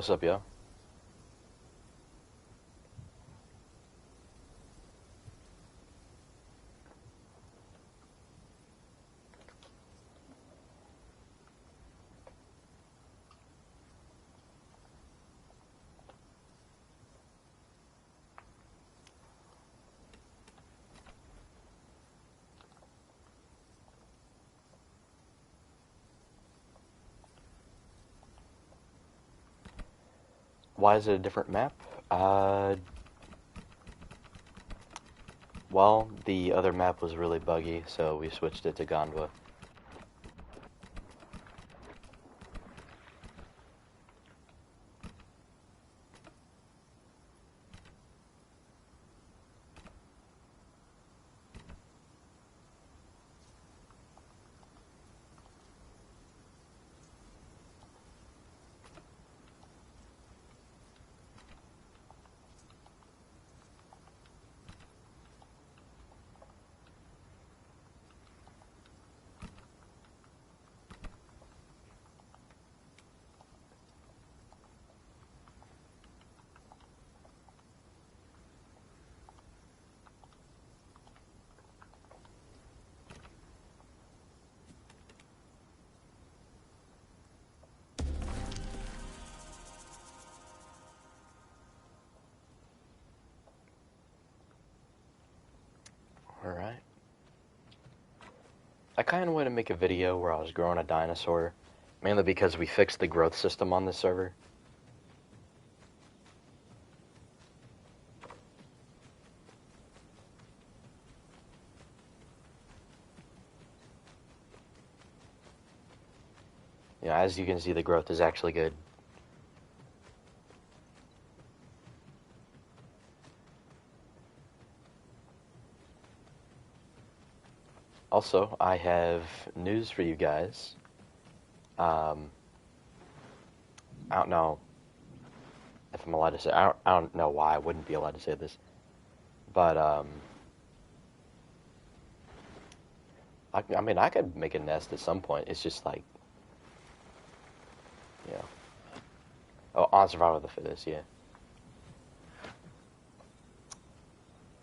What's up, yo? Why is it a different map? Uh, well, the other map was really buggy, so we switched it to Gondwa. Alright. I kind of wanted to make a video where I was growing a dinosaur, mainly because we fixed the growth system on this server. As you can see, the growth is actually good. Also, I have news for you guys. I don't know if I'm allowed to say. I don't know why I wouldn't be allowed to say this, but I mean, I could make a nest at some point. It's just like, you know. Oh, on survival of the fittest, yeah.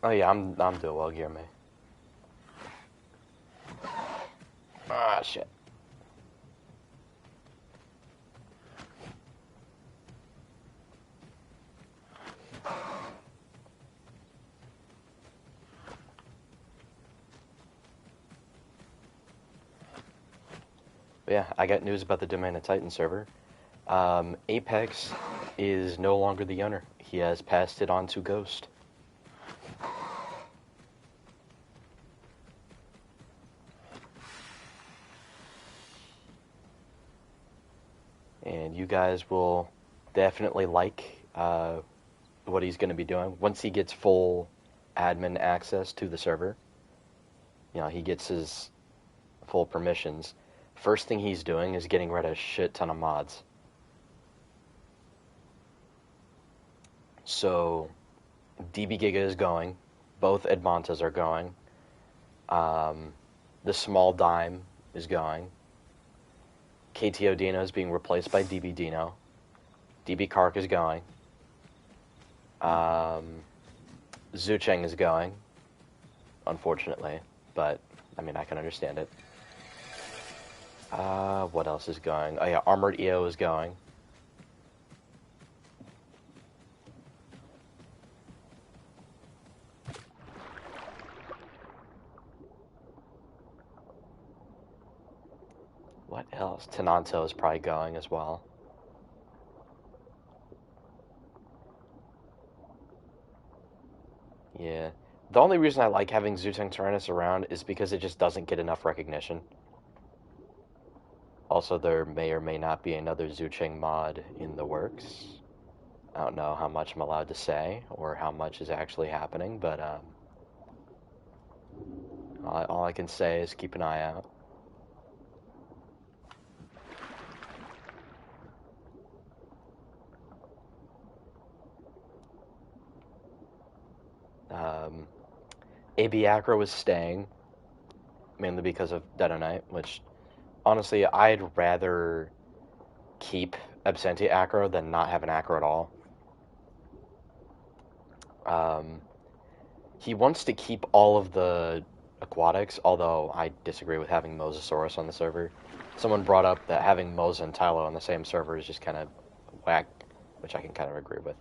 Oh yeah, I'm doing well here, man. Ah, shit. But yeah, I got news about the Domain of Titan server. Apex is no longer the owner. He has passed it on to Ghost. And you guys will definitely like what he's going to be doing. Once he gets full admin access to the server, he gets his full permissions. First thing he's doing is getting rid of a shit ton of mods. So, DB Giga is going. Both Edmontas are going. The Small Dime is going. KTO Dino is being replaced by DB Dino. DB Kark is going. Zucheng is going, unfortunately, but I mean, I can understand it. What else is going? Oh yeah, Armored EO is going. What else? Tenanto is probably going as well. Yeah. The only reason I like having Zuteng Tyrannus around is because it just doesn't get enough recognition. Also, there may or may not be another Zucheng mod in the works. I don't know how much I'm allowed to say or how much is actually happening, but all I can say is keep an eye out. AB Acro is staying, mainly because of Detonite, which, honestly, I'd rather keep Absentee Acro than not have an Acro at all. He wants to keep all of the aquatics, although I disagree with having Mosasaurus on the server. Someone brought up that having Mosa and Tylo on the same server is just kind of whack, which I can kind of agree with.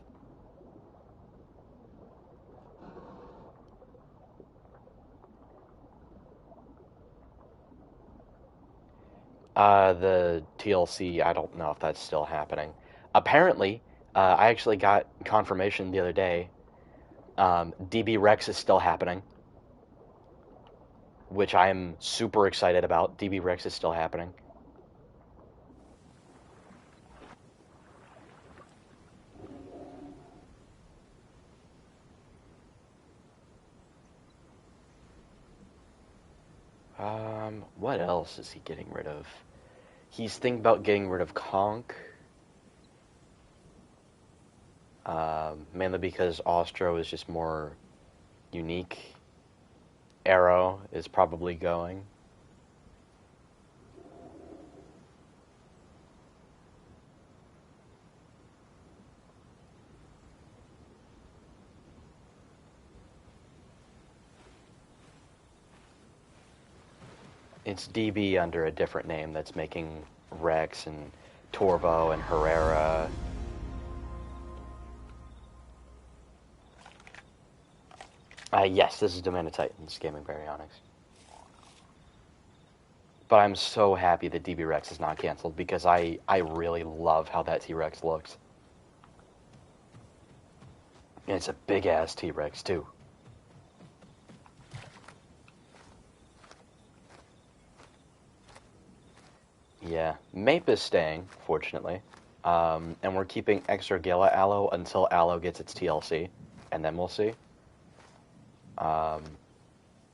The TLC, I don't know if that's still happening. Apparently, I actually got confirmation the other day. DB Rex is still happening, which I am super excited about. DB Rex is still happening. What else is he getting rid of? He's thinking about getting rid of Conk. Mainly because Ostro is just more unique. Arrow is probably going. It's DB under a different name that's making Rex and Torvo and Herrera. Yes, this is Domain of Titans Gaming Baryonyx. But I'm so happy that DB Rex is not canceled because I really love how that T-Rex looks. And it's a big-ass T-Rex, too. Yeah, Mape is staying, fortunately. And we're keeping Extra Gala Aloe until Aloe gets its TLC, and then we'll see. But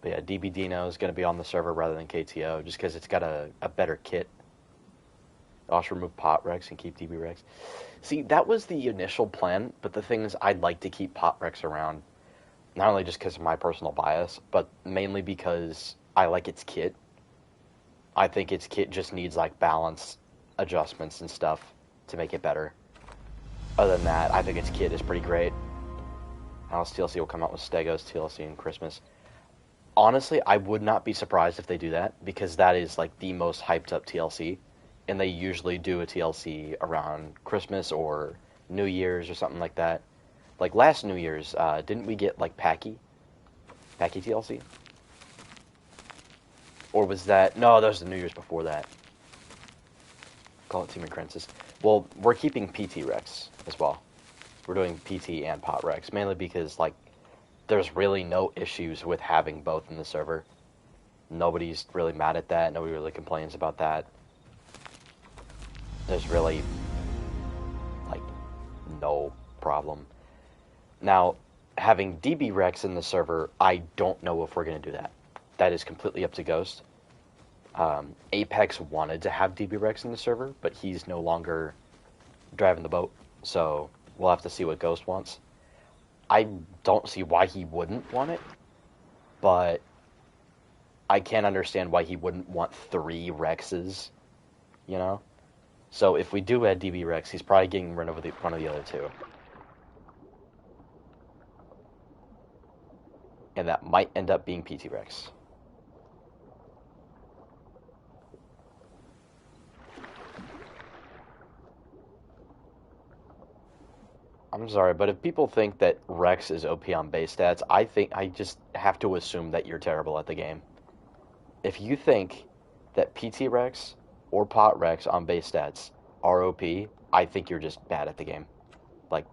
yeah, DB Dino is going to be on the server rather than KTO, just because it's got a better kit. I'll also remove Pot Rex and keep DB Rex. See, that was the initial plan, but the thing is, I'd like to keep Pot Rex around, not only just because of my personal bias, but mainly because I like its kit. I think its kit just needs, like, balance adjustments and stuff to make it better. Other than that, I think its kit is pretty great. House TLC will come out with Stegos TLC in Christmas. Honestly, I would not be surprised if they do that, because that is, like, the most hyped up TLC. And they usually do a TLC around Christmas or New Year's or something like that. Like, last New Year's, didn't we get, like, Packy TLC? Or was that... No, that was the New Year's before that. Call it Team Incrensis. Well, we're keeping PT Rex as well. We're doing PT and Pot Rex, mainly because, like, there's really no issues with having both in the server. Nobody's really mad at that. Nobody really complains about that. There's really, like, no problem. Now, having DB Rex in the server, I don't know if we're going to do that. That is completely up to Ghost. Apex wanted to have DB Rex in the server, but he's no longer driving the boat, so we'll have to see what Ghost wants. I don't see why he wouldn't want it, but I can't understand why he wouldn't want 3 Rexes, you know? So if we do add DB Rex, he's probably getting rid of one of the other 2. And that might end up being PT Rex. I'm sorry, but if people think that Rex is OP on base stats, I just have to assume that you're terrible at the game. If you think that PT Rex or Pot Rex on base stats are OP, I think you're just bad at the game. Like,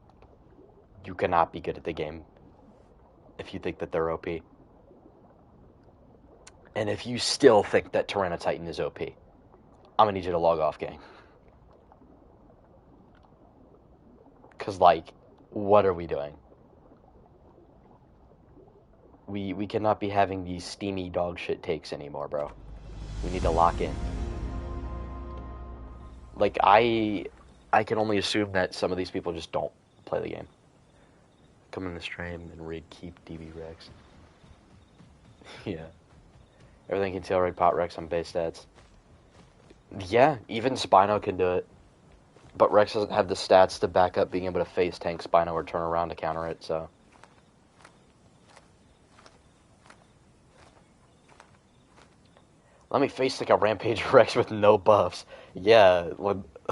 you cannot be good at the game if you think that they're OP. And if you still think that Tyranitar is OP, I'm gonna need you to log off, gang. Because, like, what are we doing? We cannot be having these steamy dog shit takes anymore, bro. We need to lock in. Like, I can only assume that some of these people just don't play the game. Come in the stream and read keep DB Rex. Yeah. Everything can tail rate Pot Rex on base stats. Yeah, even Spino can do it. But Rex doesn't have the stats to back up being able to face tank Spino or turn around to counter it, so... Let me face like a Rampage Rex with no buffs. Yeah,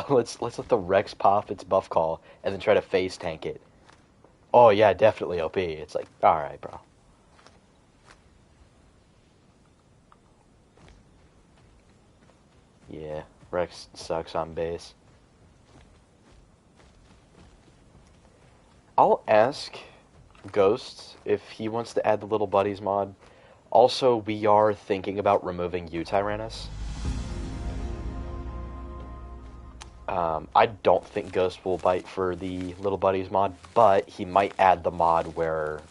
let's let the Rex pop its buff call and then try to face tank it. Oh yeah, definitely OP. It's like, alright, bro. Yeah, Rex sucks on base. I'll ask Ghost if he wants to add the Little Buddies mod. Also, we are thinking about removing U-Tyrannus. I don't think Ghost will bite for the Little Buddies mod, but he might add the mod where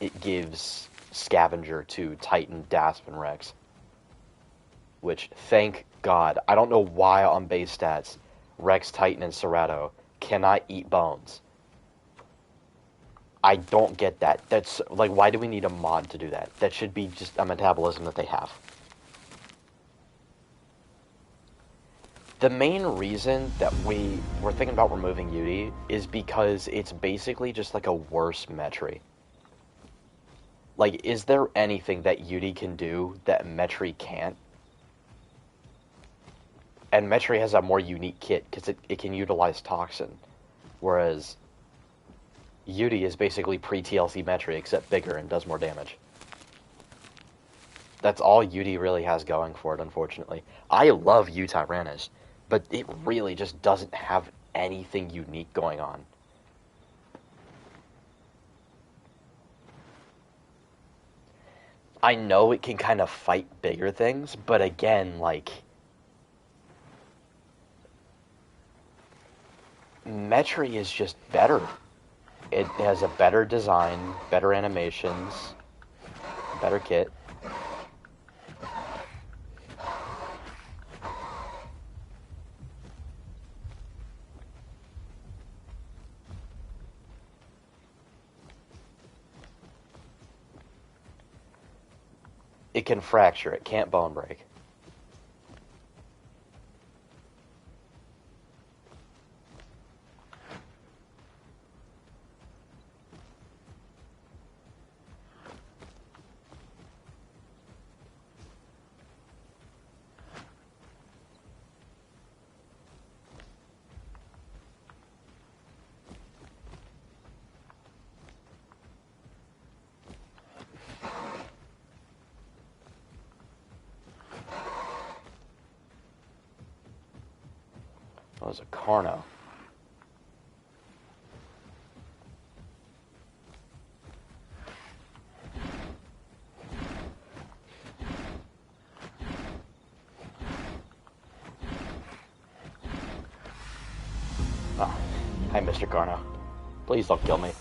it gives Scavenger to Titan, Dasp, and Rex. Which, thank God, I don't know why on base stats, Rex, Titan, and Cerato cannot eat bones. I don't get that. That's, like, why do we need a mod to do that? That should be just a metabolism that they have. The main reason that we were thinking about removing Yudi is because it's basically just like a worse Metri. Like, is there anything that Yudi can do that Metri can't? And Metri has a more unique kit because it can utilize Toxin, whereas Yudi is basically pre-TLC Metri except bigger and does more damage. That's all Yudi really has going for it, unfortunately. I love U-Tyrannus, but it really just doesn't have anything unique going on. I know it can kind of fight bigger things, but again, like... Metri is just better. It has a better design, better animations, better kit. It can fracture, it can't bone break. Oh, it's a Carno. Oh, hi, Mr. Carno. Please don't kill me.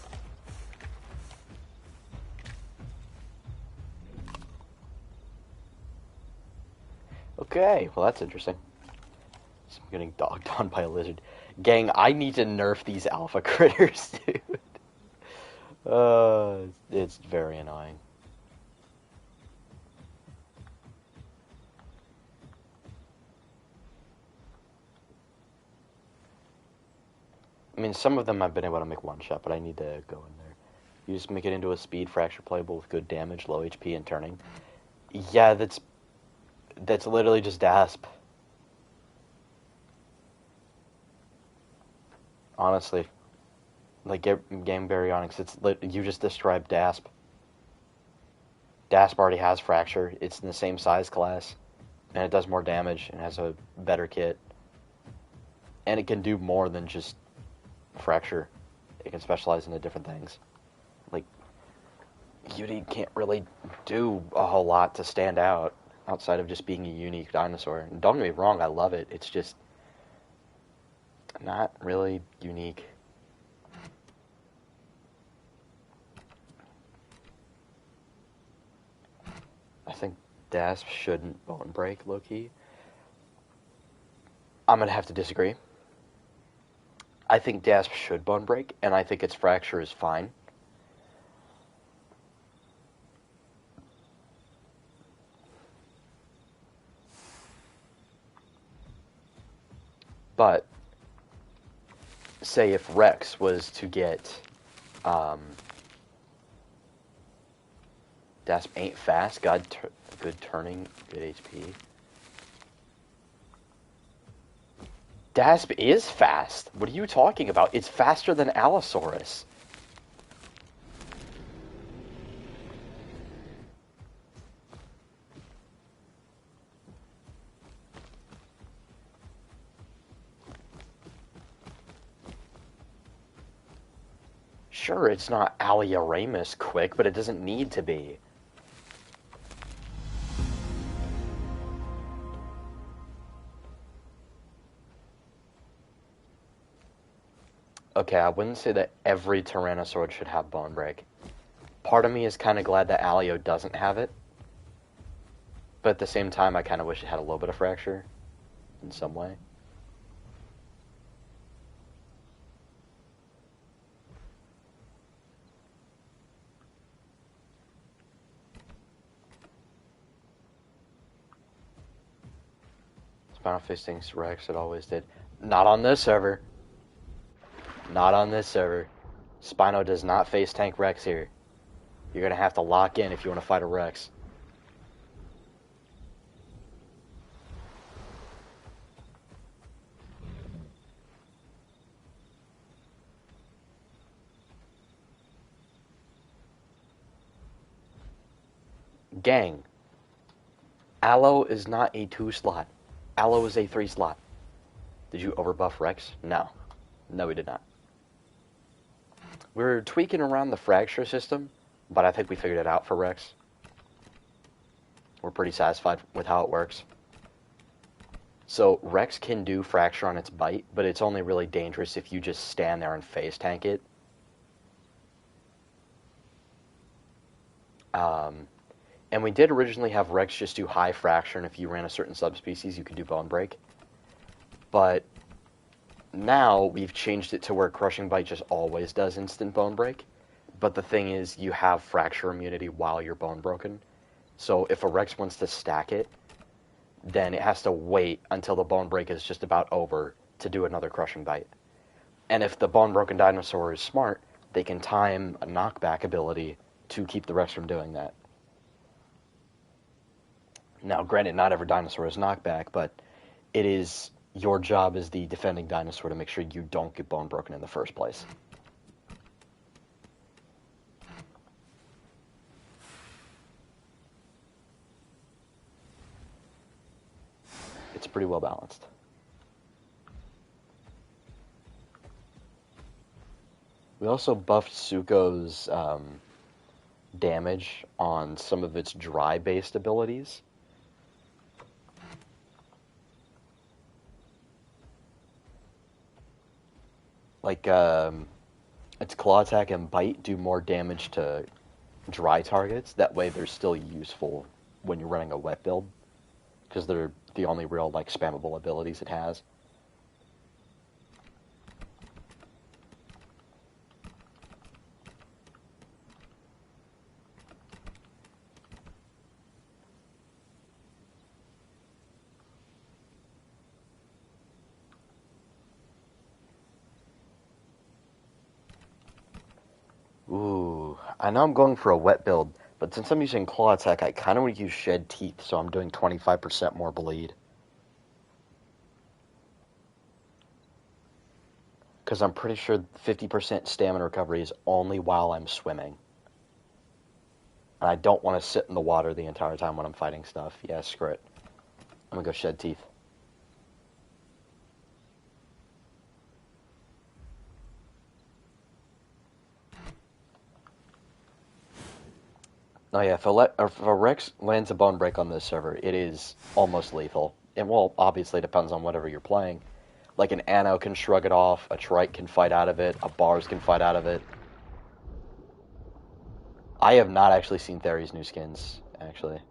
Okay, well that's interesting. I'm getting dogged on by a lizard. Gang, I need to nerf these alpha critters, dude. It's very annoying. I mean, some of them I've been able to make one shot, but I need to go in there. You just make it into a speed fracture playable with good damage, low HP, and turning. Yeah, that's literally just Dasp. Honestly. Like, Game Baryonyx, you just described Dasp. Dasp already has Fracture. It's in the same size class. And it does more damage and has a better kit. And it can do more than just Fracture. It can specialize into different things. Like, Yudi can't really do a whole lot to stand out outside of just being a unique dinosaur. And don't get me wrong, I love it. It's just not really unique. I think Dasp shouldn't bone break, low-key. I'm going to have to disagree. I think Dasp should bone break, and I think its fracture is fine. But say if Rex was to get, Dasp ain't fast, good turning, good HP. Dasp is fast. What are you talking about? It's faster than Allosaurus. Sure, it's not Alioramus quick, but it doesn't need to be. Okay, I wouldn't say that every Tyrannosaur should have Bone Break. Part of me is kind of glad that Alio doesn't have it, but at the same time, I kind of wish it had a little bit of Fracture in some way. Spinal Face thinks Rex, it always did. Not on this server. Not on this server. Spino does not face tank Rex here. You're going to have to lock in if you want to fight a Rex. Gang. Allo is not a 2 slot. Allo is a 3 slot. Did you overbuff Rex? No. No, we did not. We're tweaking around the fracture system, but I think we figured it out for Rex. We're pretty satisfied with how it works. So Rex can do fracture on its bite, but it's only really dangerous if you just stand there and face tank it. And we did originally have Rex just do high fracture, and if you ran a certain subspecies, you could do bone break. But now we've changed it to where Crushing Bite just always does instant bone break. But the thing is, you have fracture immunity while you're bone broken. So if a Rex wants to stack it, then it has to wait until the bone break is just about over to do another Crushing Bite. And if the bone broken dinosaur is smart, they can time a knockback ability to keep the Rex from doing that. Now, granted, not every dinosaur is knockback, but it is your job as the defending dinosaur to make sure you don't get bone broken in the first place. It's pretty well balanced. We also buffed Suko's damage on some of its dry-based abilities. Like, its Claw Attack and Bite do more damage to dry targets. That way they're still useful when you're running a wet build, because they're the only real, like, spammable abilities it has. Ooh, I know I'm going for a wet build, but since I'm using Claw Attack, I kind of want to use Shed Teeth, so I'm doing 25% more bleed. Because I'm pretty sure 50% stamina recovery is only while I'm swimming. And I don't want to sit in the water the entire time when I'm fighting stuff. Yeah, screw it. I'm going to go Shed Teeth. Oh yeah, if a Rex lands a bone break on this server, it is almost lethal. It, well, obviously depends on whatever you're playing. Like an Anno can shrug it off, a Trike can fight out of it, a Bars can fight out of it. I have not actually seen Theory's new skins, actually.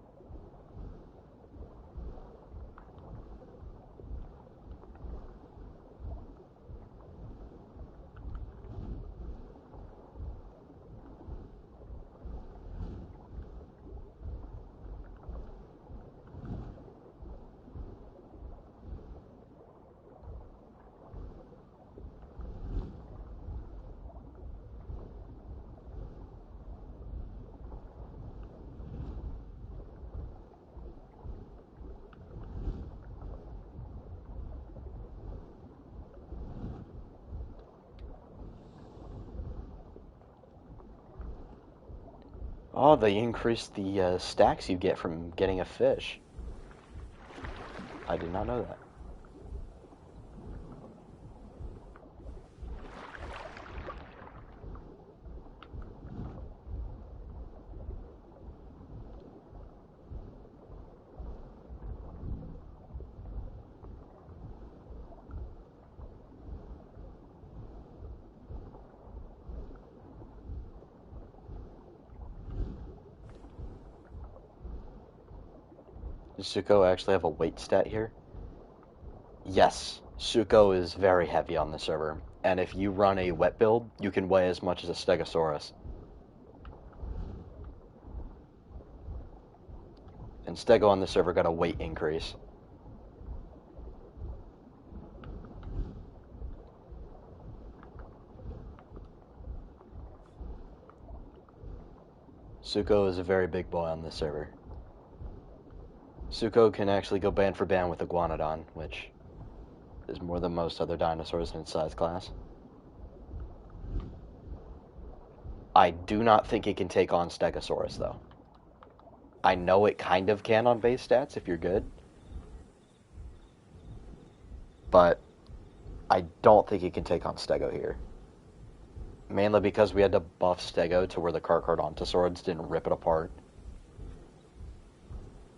Oh, they increased the stacks you get from getting a fish. I did not know that. Does Suko actually have a weight stat here? Yes, Suko is very heavy on the server, and if you run a wet build, you can weigh as much as a Stegosaurus. And Stego on the server got a weight increase. Suko is a very big boy on this server. Suko can actually go band for band with Iguanodon, which is more than most other dinosaurs in its size class. I do not think it can take on Stegosaurus, though. I know it kind of can on base stats if you're good, but I don't think it can take on Stego here. Mainly because we had to buff Stego to where the Carcharodontosaurids didn't rip it apart.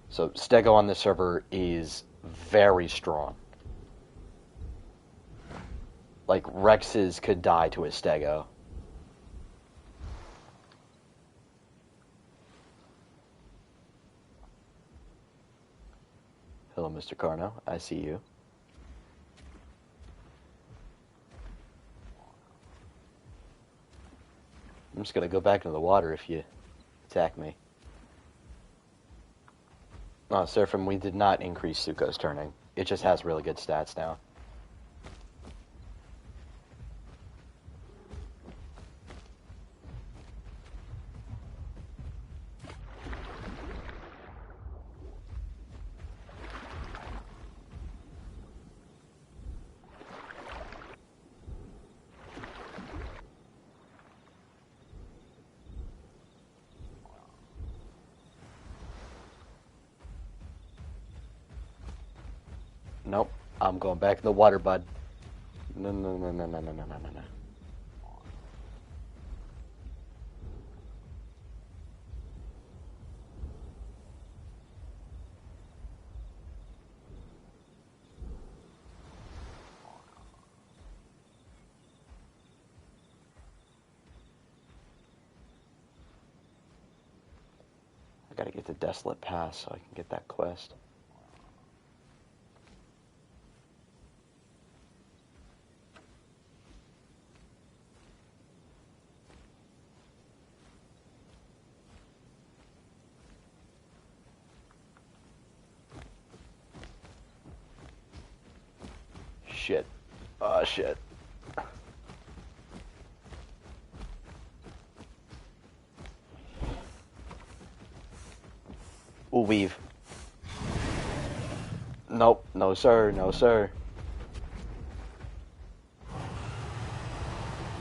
So Stego on this server is very strong. Like, Rexes could die to a Stego. Hello, Mr. Carno. I see you. I'm just gonna go back into the water if you attack me. Oh, Seraphim, we did not increase Suko's turning. It just has really good stats now. Nope. I'm going back in the water, bud. No, no, no, no, no, no, no, no, no. I gotta get the Desolate Pass so I can get that quest. Shit. Oh, shit. Ooh, weave. Nope. No, sir. No, sir.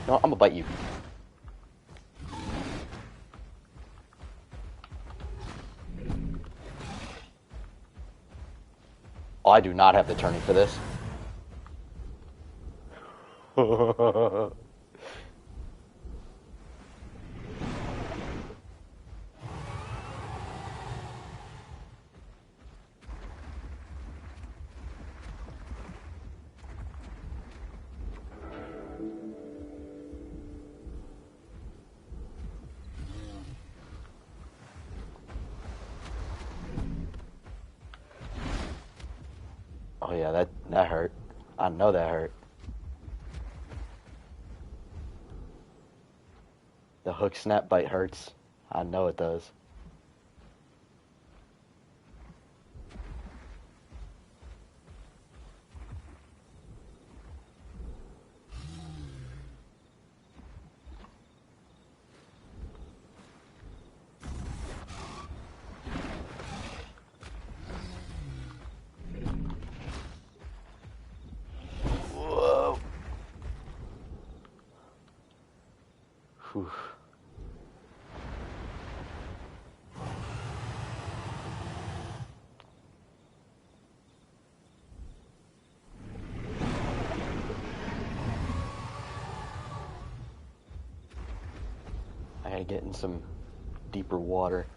No, I'm gonna bite you. Oh, I do not have the turning for this. Oh yeah, that hurt. I know that hurt. The hook snap bite hurts. I know it does. Whoa. Whew. get in some deeper water.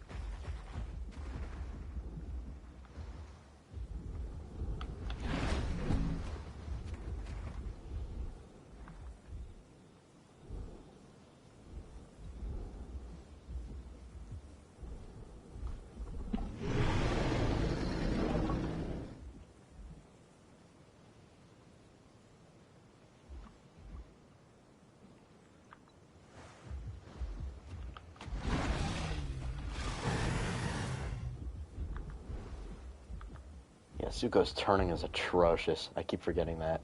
Yeah, Zuko's turning is atrocious. I keep forgetting that.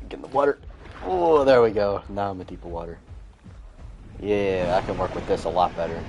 Get in the water. Oh, there we go. Now I'm in deeper water. Yeah, I can work with this a lot better.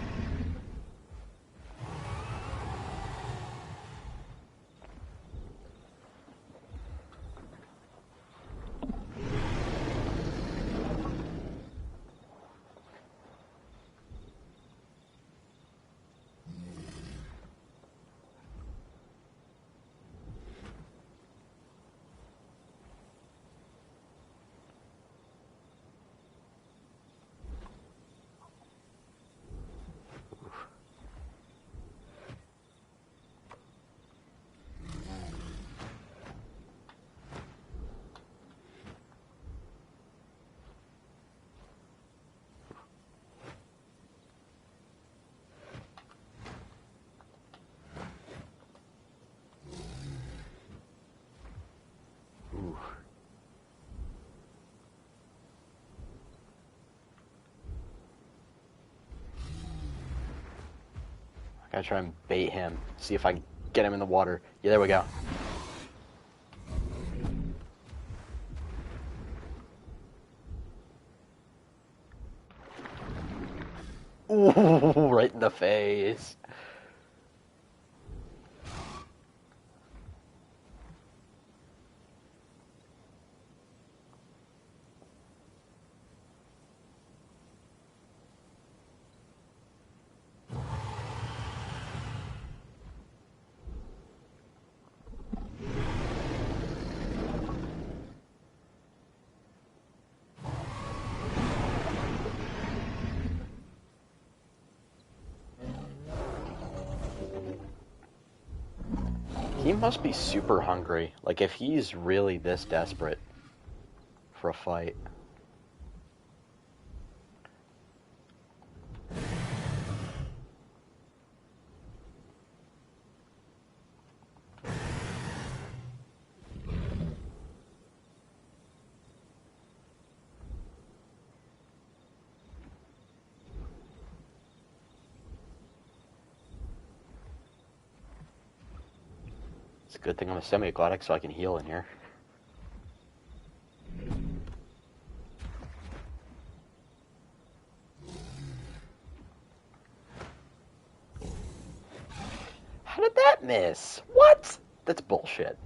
Ooh. I gotta try and bait him. See if I can get him in the water. Yeah, there we go. Ooh, right in the face. He must be super hungry. Like, if he's really this desperate for a fight. It's a good thing I'm a semi-aquatic so I can heal in here. How did that miss? What? That's bullshit.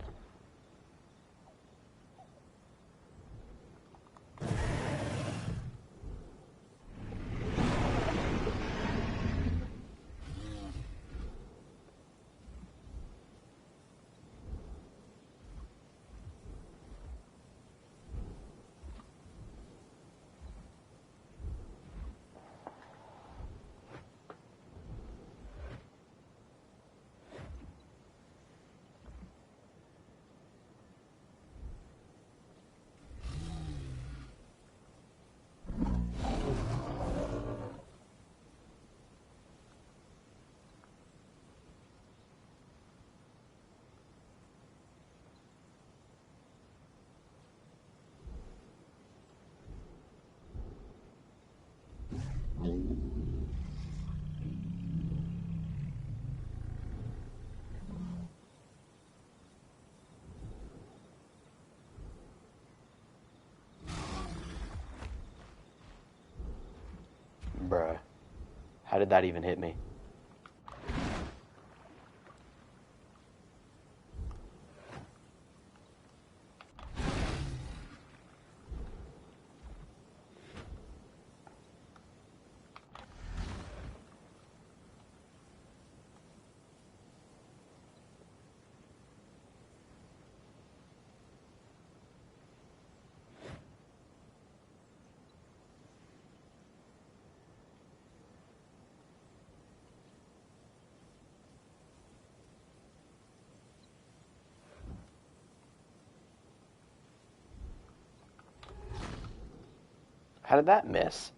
Bruh. How did that even hit me? How did that miss?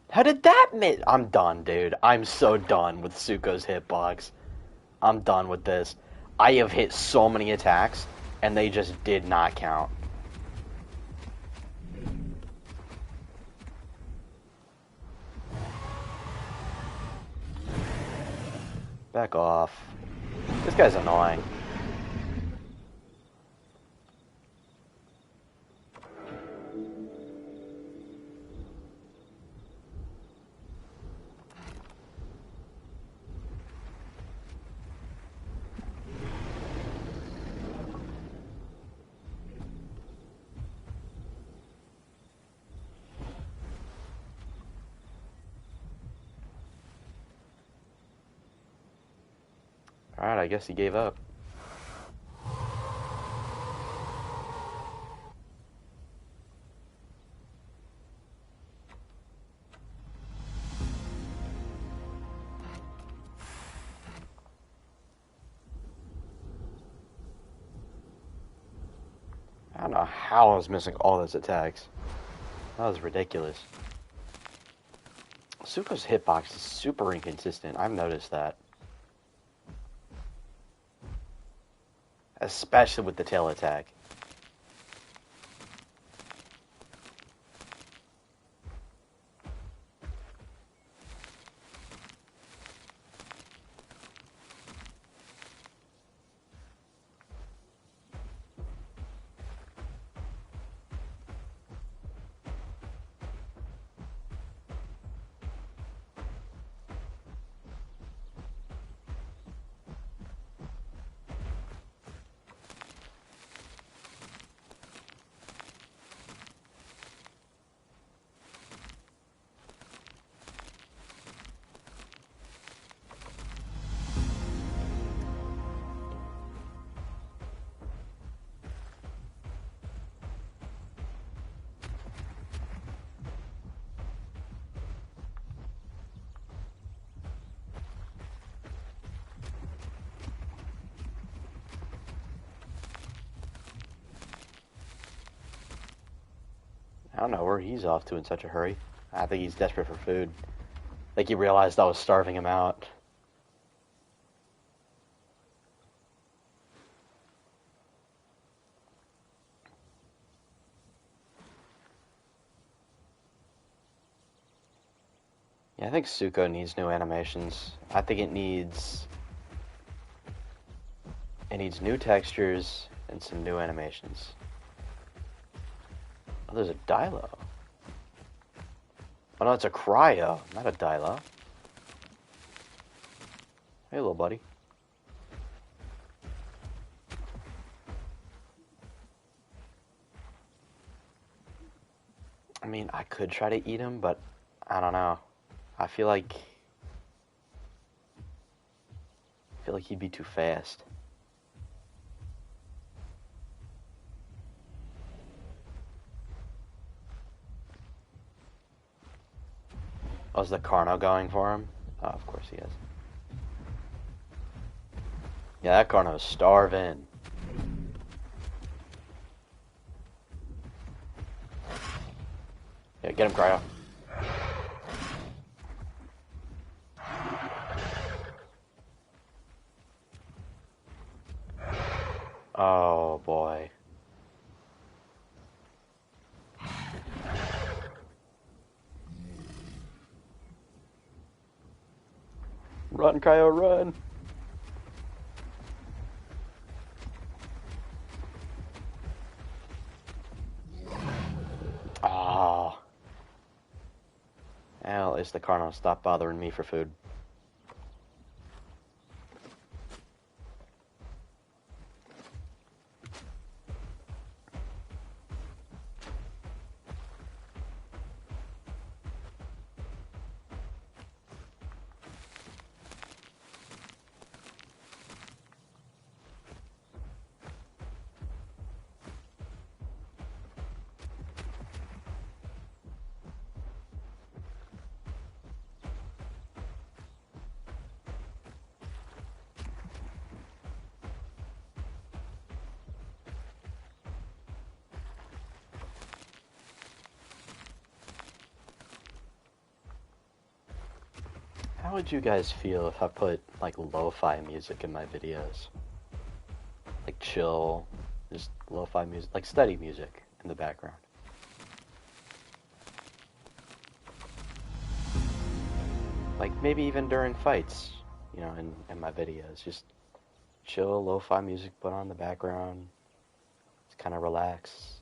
How did that miss? I'm done, dude. I'm so done with Suko's hitbox. I'm done with this. I have hit so many attacks, and they just did not count. Back off. This guy's annoying. Alright, I guess he gave up. I don't know how I was missing all those attacks. That was ridiculous. Suko's hitbox is super inconsistent. I've noticed that. Especially with the tail attack. I don't know where he's off to in such a hurry. I think he's desperate for food. I think he realized I was starving him out. Yeah, I think Suko needs new animations. I think it needs new textures and some new animations. Oh, there's a Dilo. Oh no, it's a Cryo, not a Dilo. Hey, little buddy. I mean, I could try to eat him, but I don't know. I feel like he'd be too fast. Oh, is the Carno going for him? Oh, of course he is. Yeah, that Carno's starving. Yeah, get him, Cryo. Oh, boy. Run, Cryo, run! Ah. Well, at least the Carno stopped bothering me for food. How would you guys feel if I put like lo-fi music in my videos? Like chill, just lo-fi music, like study music in the background. Like maybe even during fights, you know, in my videos, just chill lo-fi music put on in the background. Just kind of relax.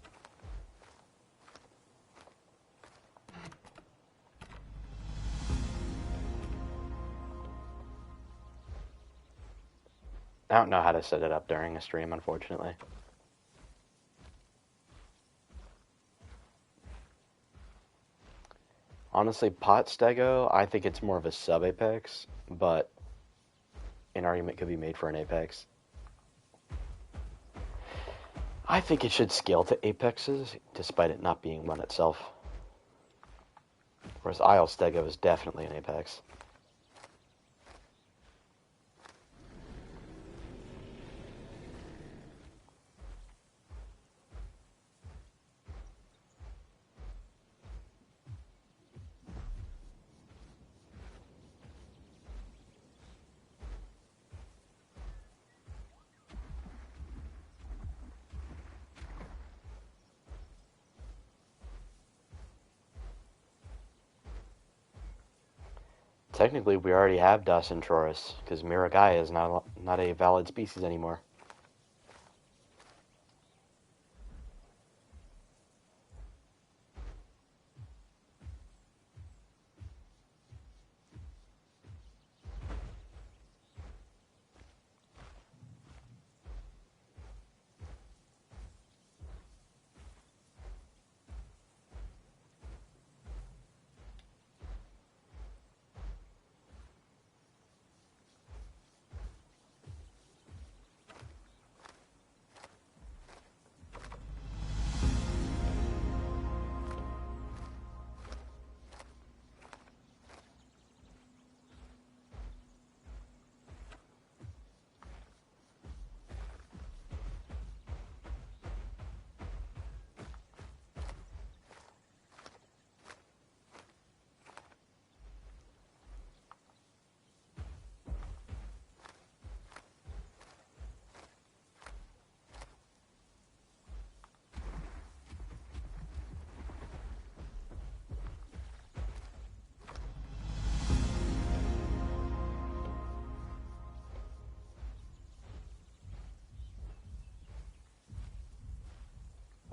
I don't know how to set it up during a stream, unfortunately. Honestly, pot stego, I think it's more of a sub-apex, but an argument could be made for an apex. I think it should scale to apexes, despite it not being one itself. Whereas Isle stego is definitely an apex. Technically, we already have Dacentroris, because Miragaia is not a valid species anymore.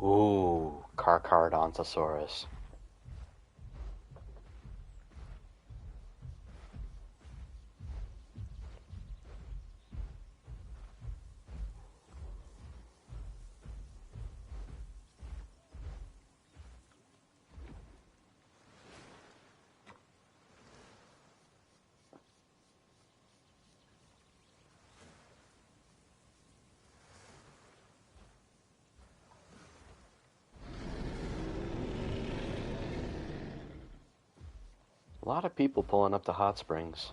Ooh, Carcharodontosaurus. A lot of people pulling up to hot springs.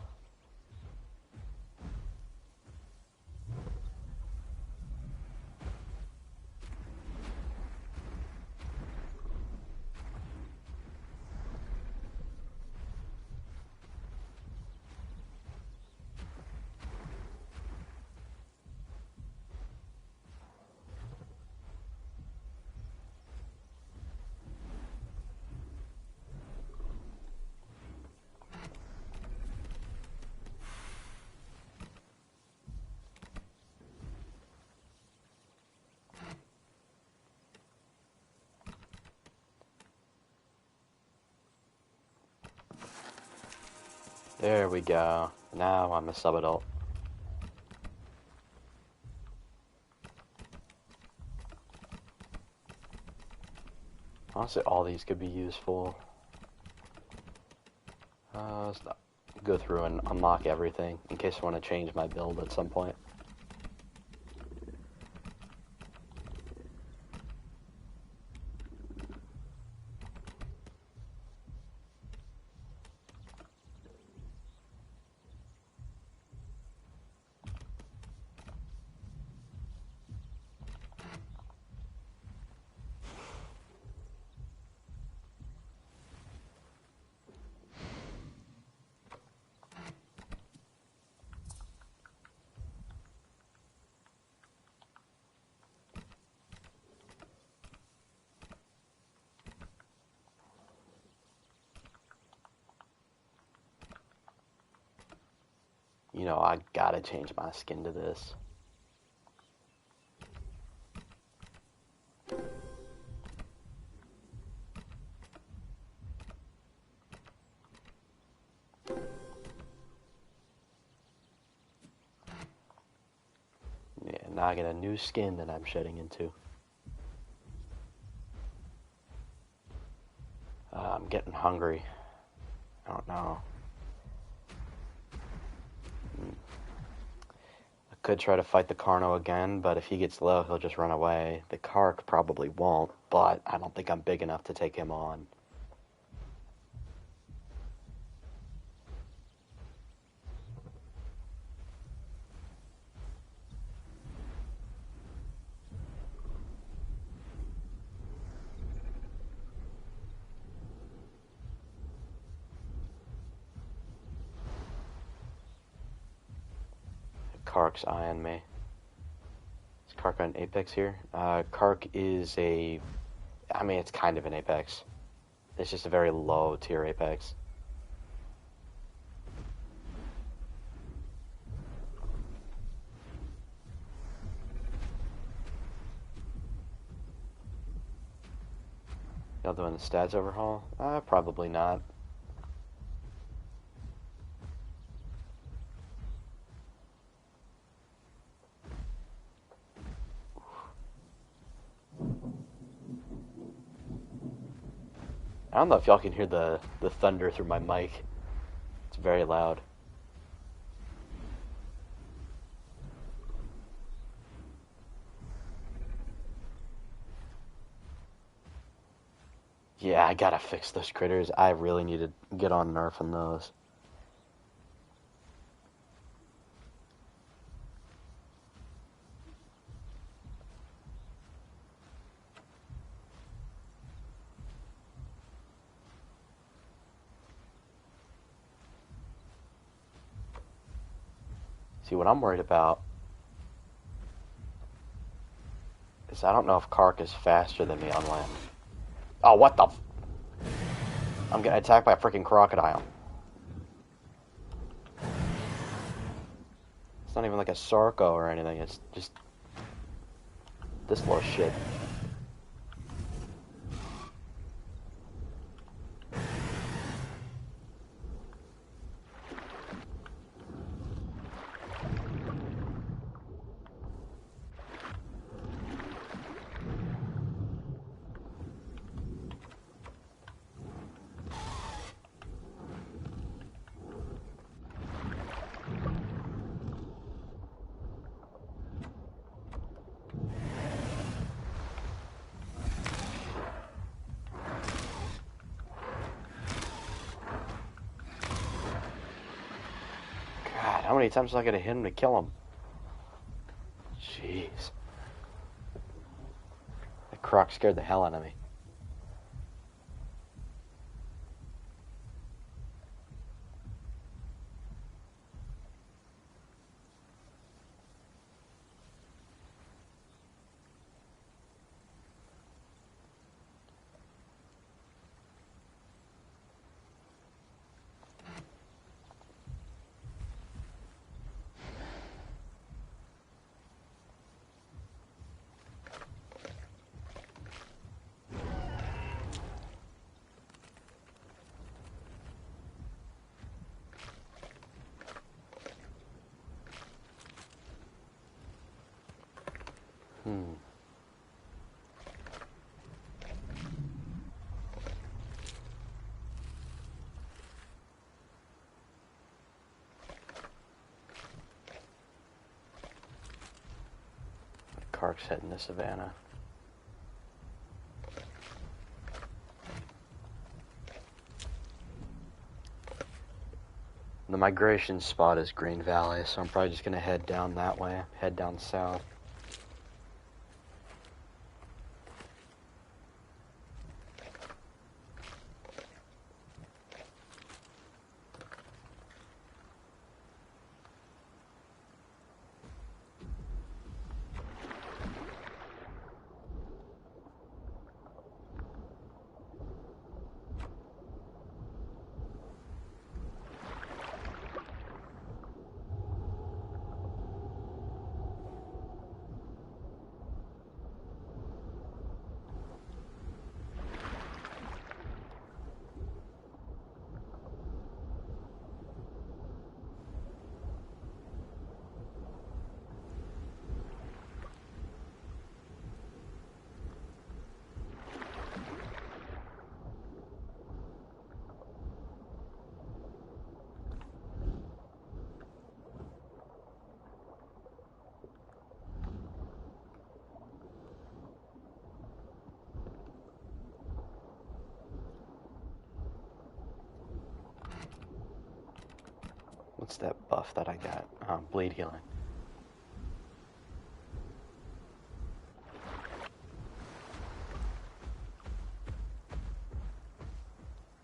There we go. Now I'm a sub-adult. Honestly, all these could be useful. Let's not go through and unlock everything in case I want to change my build at some point. You know, I gotta change my skin to this. Yeah, now I get a new skin that I'm shedding into. I'm getting hungry. I don't know. I could try to fight the Carno again, but if he gets low, he'll just run away. The Kark probably won't, but I don't think I'm big enough to take him on. Kark's eyeing me. Is Kark an Apex here? Kark is a... I mean, it's kind of an Apex. It's just a very low tier Apex. Y'all doing the stats overhaul? Probably not. I don't know if y'all can hear the thunder through my mic. It's very loud. Yeah, I gotta fix those critters. I really need to get on nerfing those. See, what I'm worried about is I don't know if Kark is faster than me on land. Oh, what the... I'm getting attacked by a freaking crocodile. It's not even like a Sarco or anything. It's just this little shit. How many times do I gotta hit him to kill him? Jeez. That croc scared the hell out of me. Kark's heading to Savannah. The migration spot is Green Valley, so I'm probably just gonna head down that way, head down south. What's that buff that I got? Bleed healing.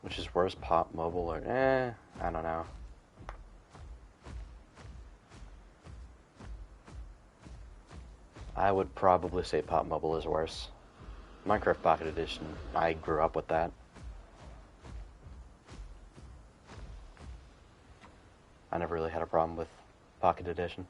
Which is worse, pop, mobile, or I don't know. I would probably say pop mobile is worse. Minecraft Pocket Edition, I grew up with that. I never really had a problem with Pocket Edition.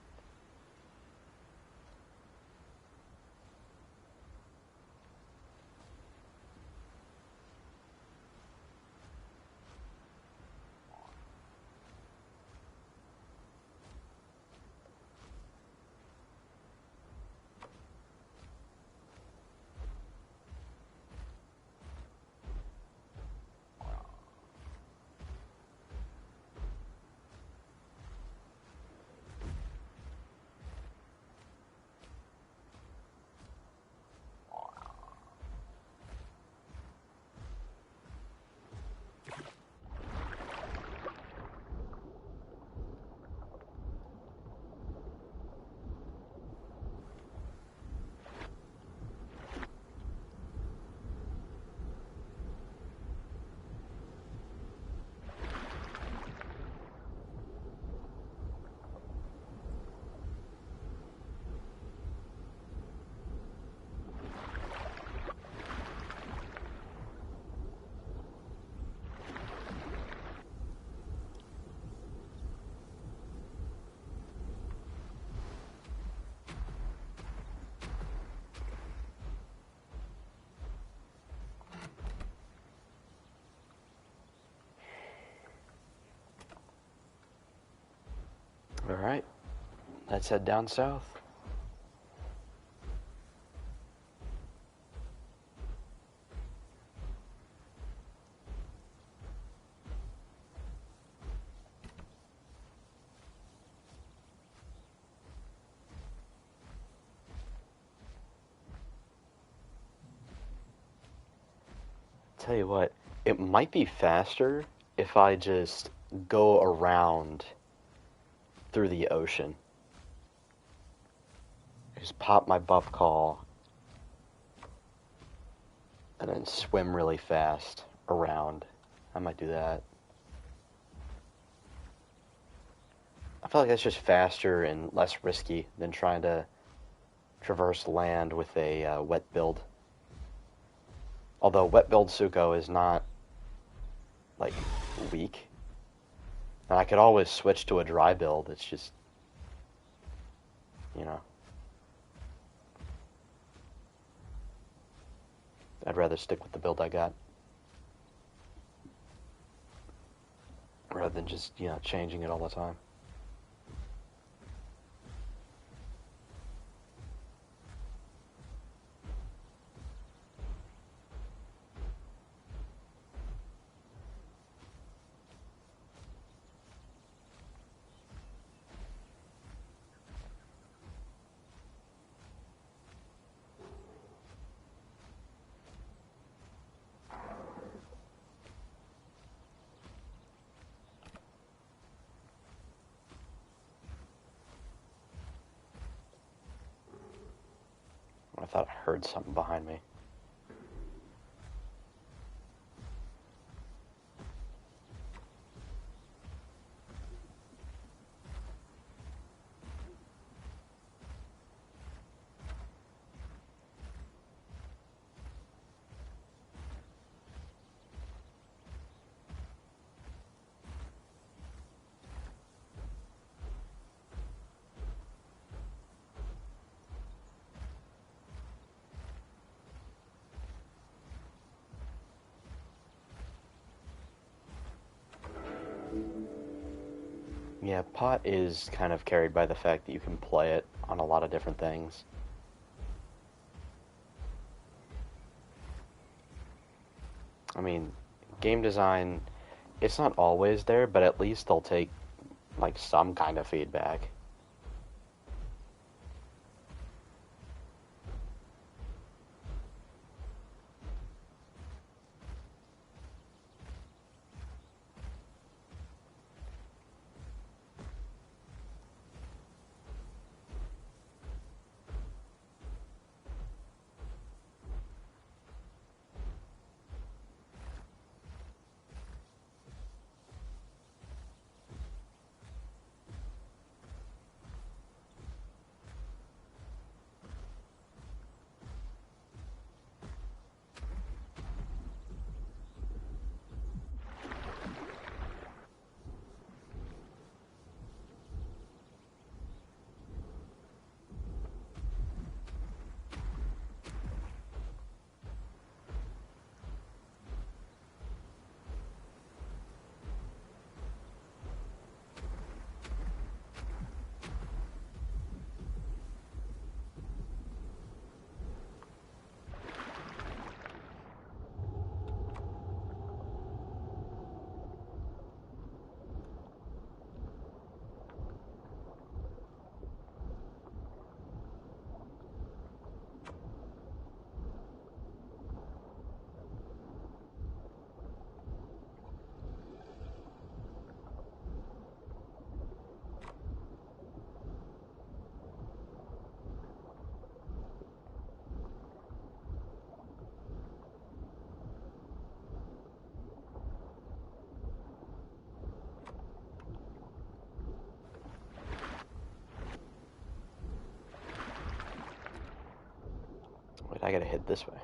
Alright, let's head down south. Tell you what, it might be faster if I just go around through the ocean. Just pop my buff call and then swim really fast around. I might do that. I feel like that's just faster and less risky than trying to traverse land with a wet build. Although wet build Suko is not, like, weak. And I could always switch to a dry build, it's just, you know. I'd rather stick with the build I got. Rather than just, you know, changing it all the time. I thought I heard something behind me. Yeah, pot is kind of carried by the fact that you can play it on a lot of different things. I mean, game design, it's not always there, but at least they'll take, like, some kind of feedback. I gotta head this way.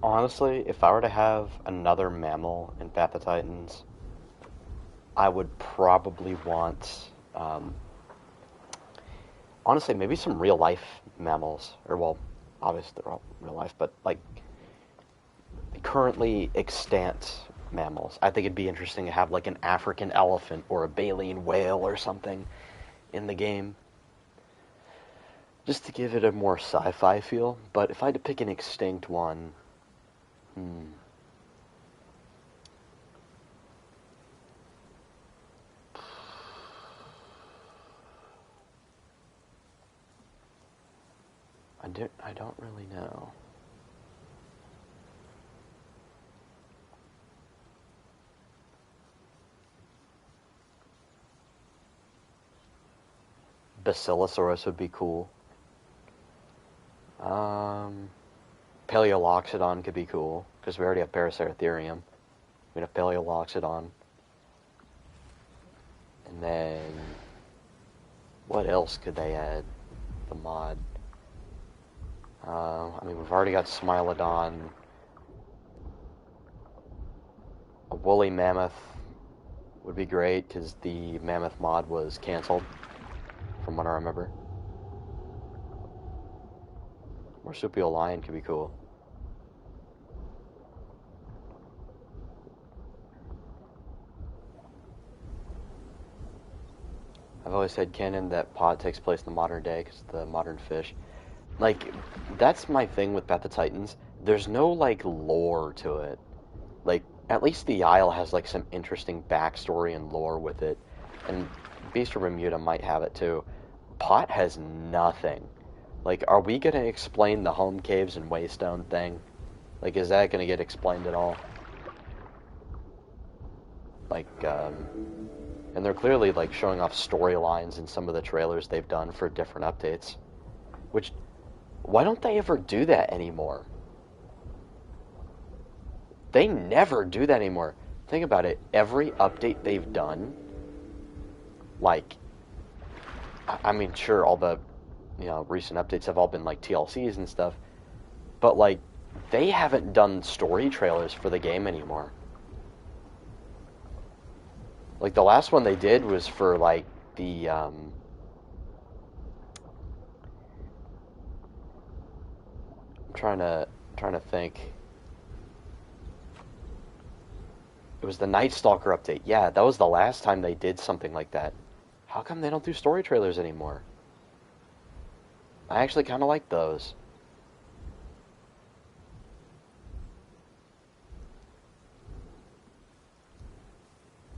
Honestly, if I were to have another mammal in Path of Titans, I would probably want, honestly, maybe some real life mammals. Or, well, obviously they're all real life, but like currently extant mammals. I think it'd be interesting to have like an African elephant or a baleen whale or something in the game, just to give it a more sci-fi feel. But if I had to pick an extinct one, I don't really know. Basilosaurus would be cool. Paleoloxodon could be cool, because we already have Paraceratherium. We have Paleoloxodon. And then, what else could they add? The mod. I mean, we've already got Smilodon. A woolly mammoth would be great, because the mammoth mod was canceled, from what I remember. Marsupial lion could be cool. I've always said canon that Pod takes place in the modern day because the modern fish. Like, that's my thing with Path of Titans. There's no, like, lore to it. Like, at least the Isle has, like, some interesting backstory and lore with it. And Beast of Bermuda might have it, too. Pot has nothing. Like, are we going to explain the home caves and Waystone thing? Like, is that going to get explained at all? Like, and they're clearly, like, showing off storylines in some of the trailers they've done for different updates. Which, why don't they ever do that anymore? They never do that anymore. Think about it. Every update they've done, like, I mean, sure, all the, recent updates have all been, like, TLCs and stuff, but, like, they haven't done story trailers for the game anymore. Like, the last one they did was for, like, the, I'm trying to think. It was the Night Stalker update. Yeah, that was the last time they did something like that. How come they don't do story trailers anymore? I actually kind of like those.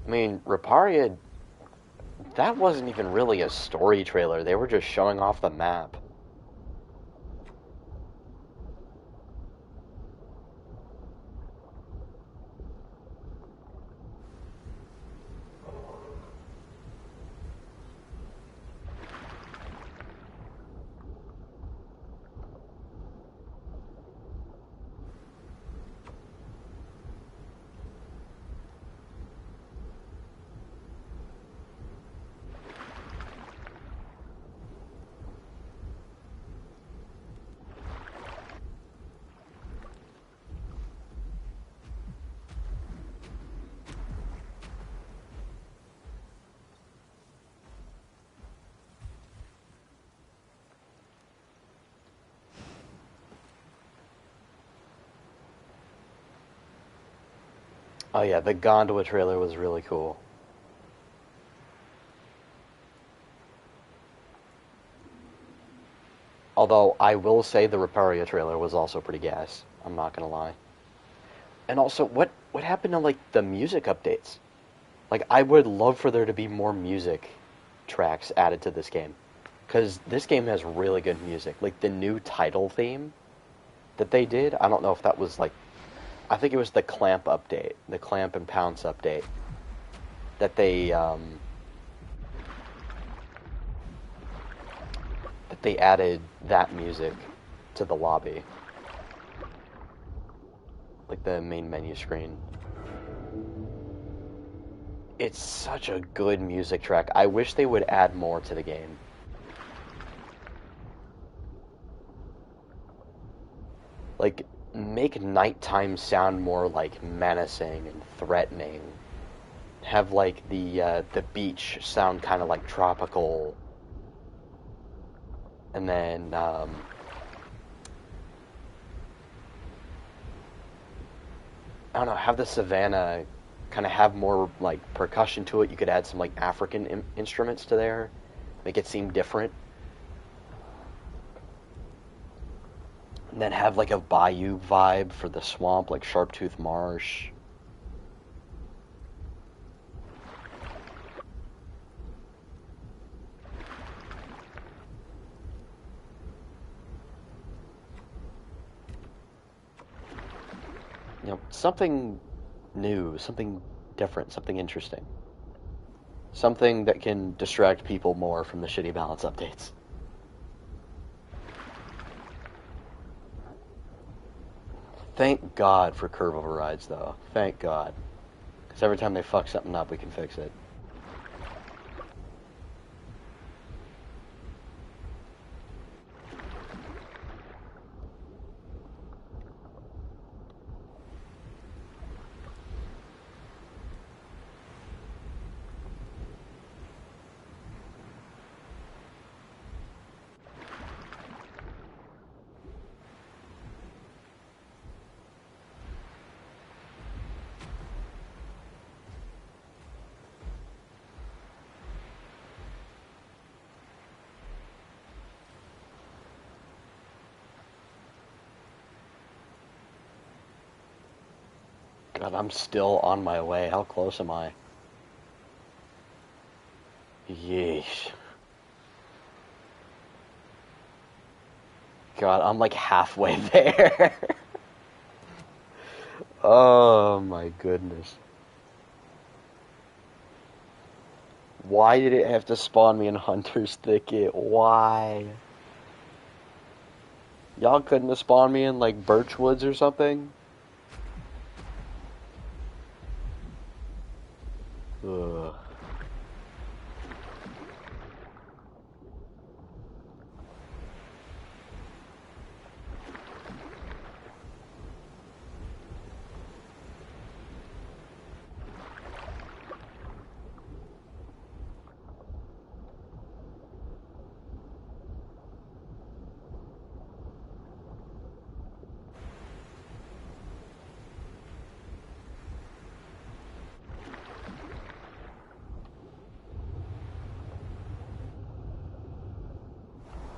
I mean, Riparia, that wasn't even really a story trailer. They were just showing off the map. Oh yeah, the Gondola trailer was really cool. Although I will say the Riparia trailer was also pretty gas. I'm not gonna lie. And also, what happened to like the music updates? Like, I would love for there to be more music tracks added to this game, because this game has really good music. Like the new title theme that they did. I don't know if that was like, I think it was the Clamp update, the Clamp and Pounce update that they added that music to the lobby, like the main menu screen. It's such a good music track. I wish they would add more to the game. Like, make nighttime sound more like menacing and threatening. Have like the beach sound kind of like tropical, and then I don't know, have the savannah kind of have more like percussion to it. You could add some like African instruments to there, make it seem different, and then have like a bayou vibe for the swamp, like Sharptooth Marsh. Something new, something different, something interesting. Something that can distract people more from the shitty balance updates. Thank God for curve overrides, though. Thank God. Because every time they fuck something up, we can fix it. God, I'm still on my way. How close am I? Yeesh. God, I'm like halfway there. Oh my goodness. Why did it have to spawn me in Hunter's Thicket? Why? Y'all couldn't have spawned me in like Birchwoods or something? Ugh.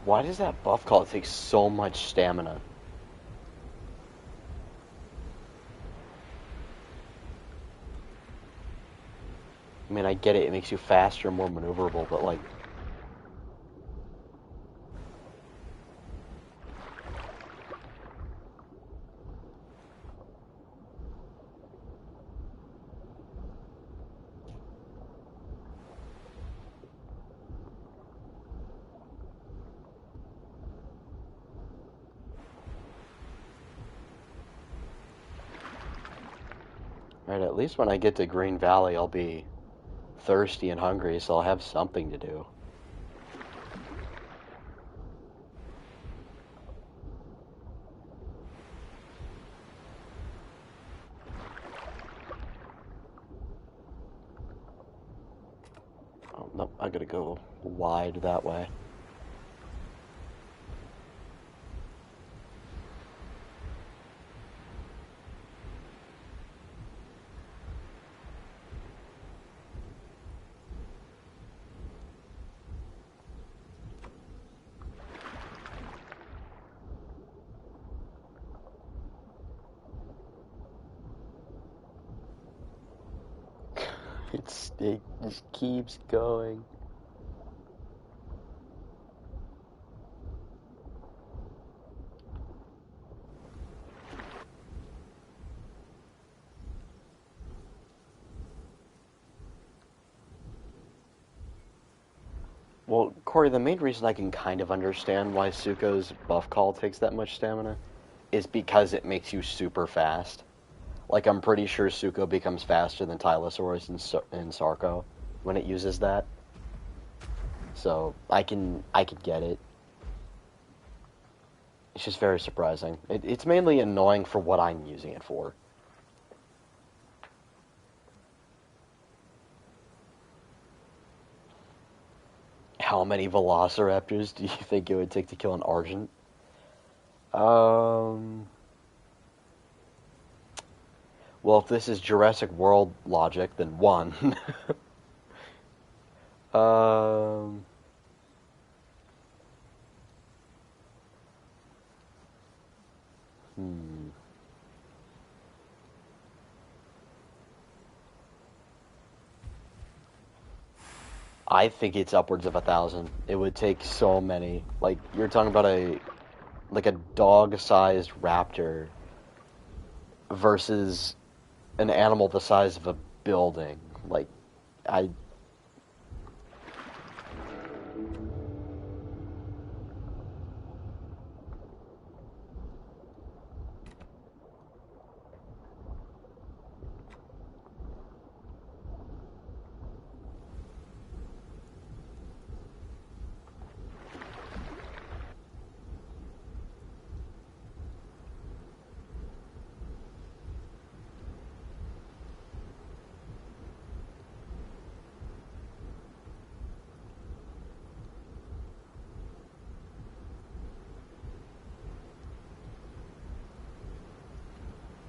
Why does that buff call take so much stamina? I mean, I get it, it makes you faster and more maneuverable, but like... Alright, at least when I get to Green Valley, I'll be thirsty and hungry, so I'll have something to do. Oh, no, I gotta go wide that way. It just keeps going. Well, Corey, the main reason I can kind of understand why Suko's buff call takes that much stamina is because it makes you super fast. Like, I'm pretty sure Suko becomes faster than Tylosaurus in Sarco when it uses that. So, I can get it. It's just very surprising. It's mainly annoying for what I'm using it for. How many Velociraptors do you think it would take to kill an Argent? Well, if this is Jurassic World logic, then one. um... Hmm. I think it's upwards of 1,000. It would take so many. Like, you're talking about a dog-sized raptor versus an animal the size of a building. Like, I...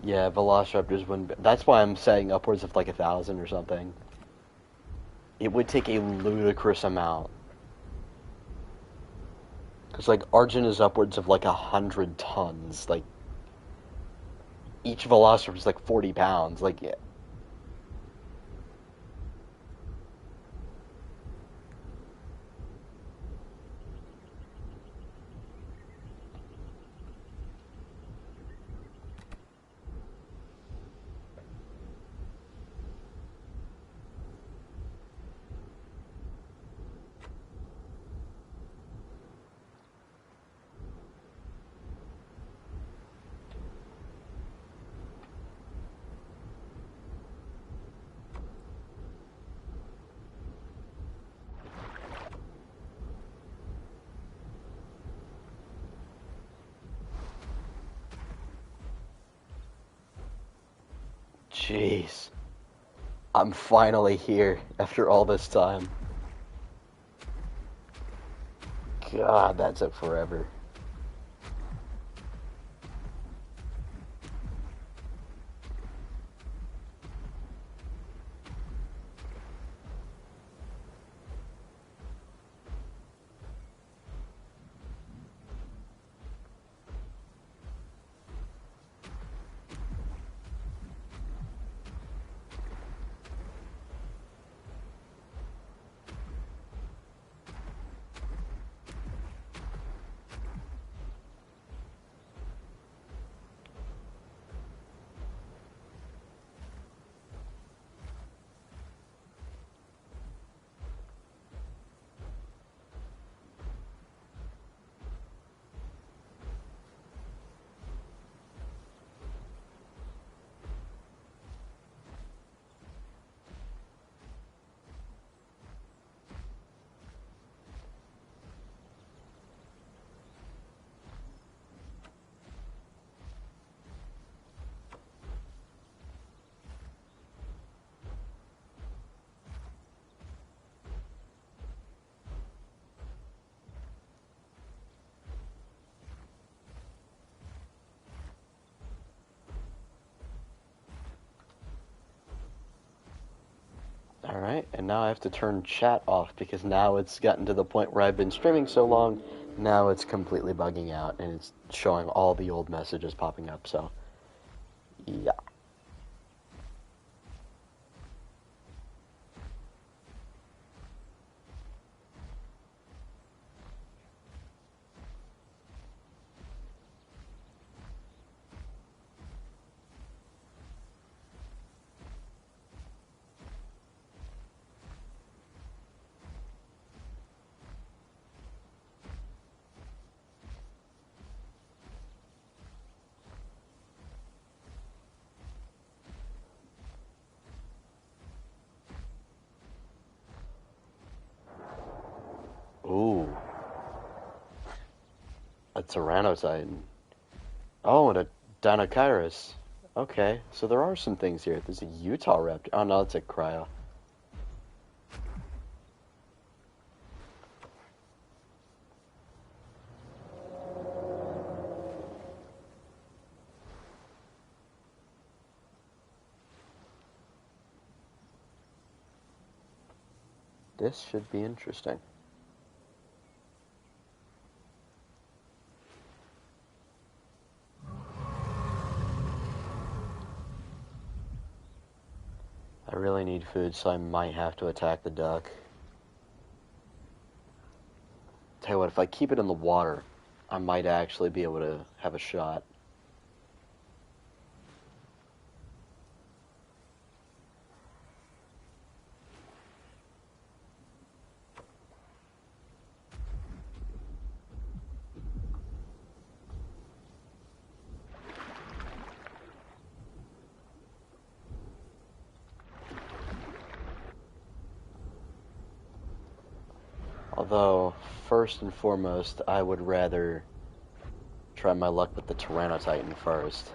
Yeah, Velociraptors wouldn't be... That's why I'm saying upwards of like 1,000 or something. It would take a ludicrous amount. Because, like, Argent is upwards of like 100 tons. Like, each Velociraptor is like 40 pounds. Like, yeah. Jeez. I'm finally here after all this time. God, that took forever. and now I have to turn chat off because now it's gotten to the point where I've been streaming so long, now it's completely bugging out and it's showing all the old messages popping up, so yeah. Ooh, a Tyrannotitan. Oh, and a Dinocyrus. Okay, so there are some things here. There's a Utah Raptor. Oh no, it's a Cryo. This should be interesting. I really need food, so I might have to attack the duck. Tell you what, if I keep it in the water, I might actually be able to have a shot. Although, first and foremost, I would rather try my luck with the Tyrannotitan first.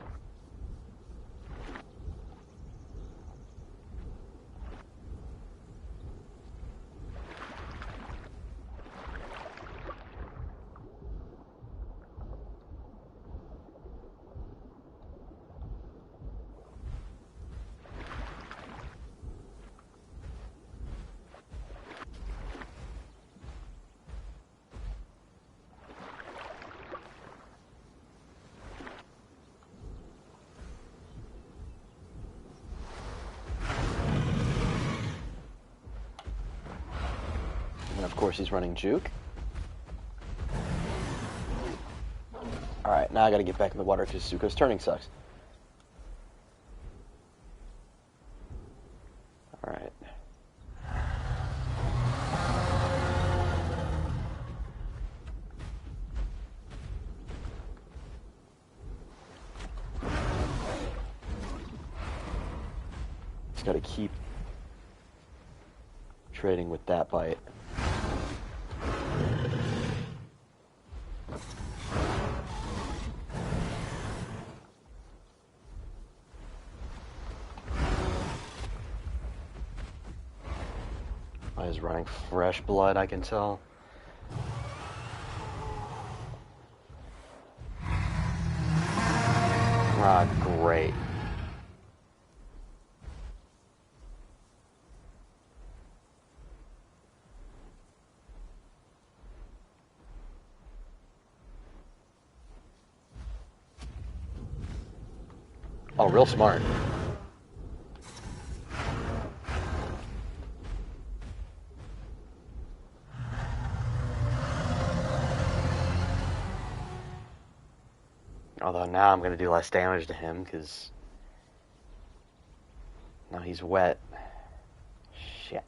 And of course he's running Juke. Alright, now I gotta get back in the water because Zuko's turning sucks. Alright. Just gotta keep trading with that bite. He's running fresh blood, I can tell. Ah, great. Oh, real smart. Although now I'm going to do less damage to him because now he's wet. Shit.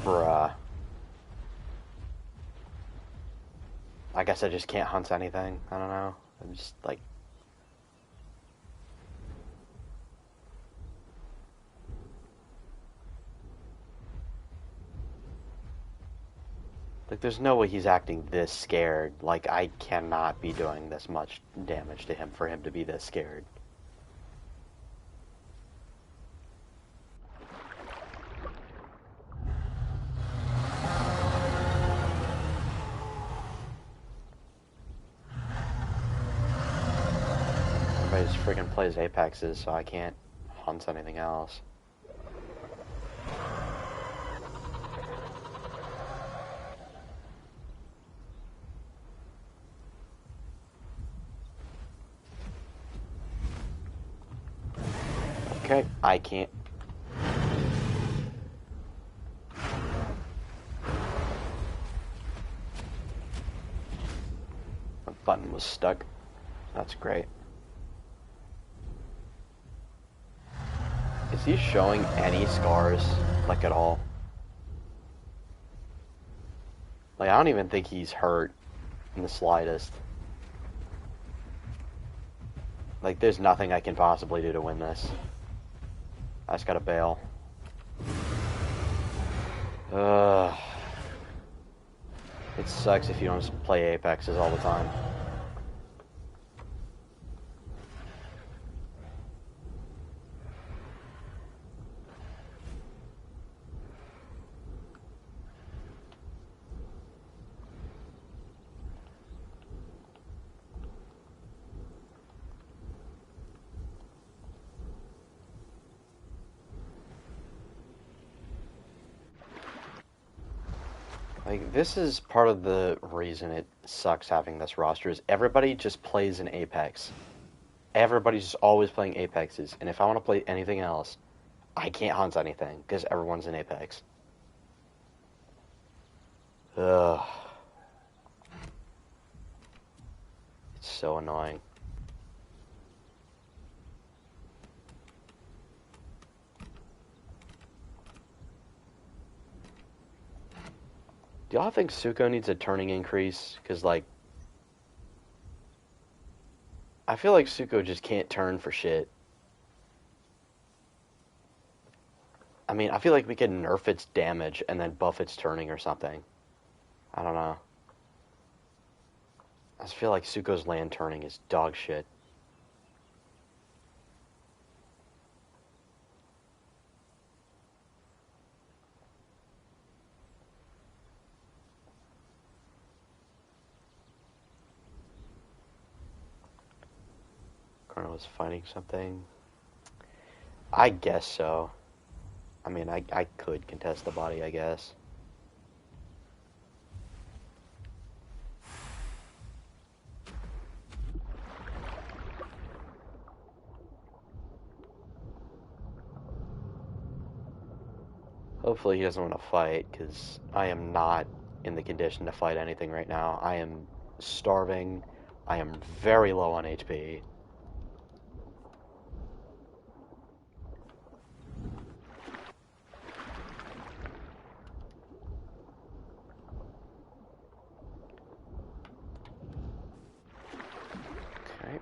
Bruh. I guess I just can't hunt anything. I don't know. I'm just like... Like, there's no way he's acting this scared. Like, I cannot be doing this much damage to him for him to be this scared. everybody just freaking plays Apexes, so I can't hunt anything else. Okay, I can't. The button was stuck. That's great. Is he showing any scars, like, at all? Like, I don't even think he's hurt in the slightest. Like, there's nothing I can possibly do to win this. I just gotta bail. It sucks if you don't just play Apexes all the time. Like, this is part of the reason it sucks having this roster is everybody just plays an Apex. Everybody's just always playing Apexes, and if I want to play anything else, I can't hunt anything, because everyone's in Apex. Ugh. It's so annoying. Do y'all think Suko needs a turning increase? Because, like, I feel like Suko just can't turn for shit. I mean, I feel like we could nerf its damage and then buff its turning or something. I don't know. I just feel like Suko's land turning is dog shit. Colonel was fighting something. I guess so. I mean, I could contest the body, I guess. Hopefully he doesn't want to fight, because I am not in the condition to fight anything right now. I am starving. I am very low on HP. Okay.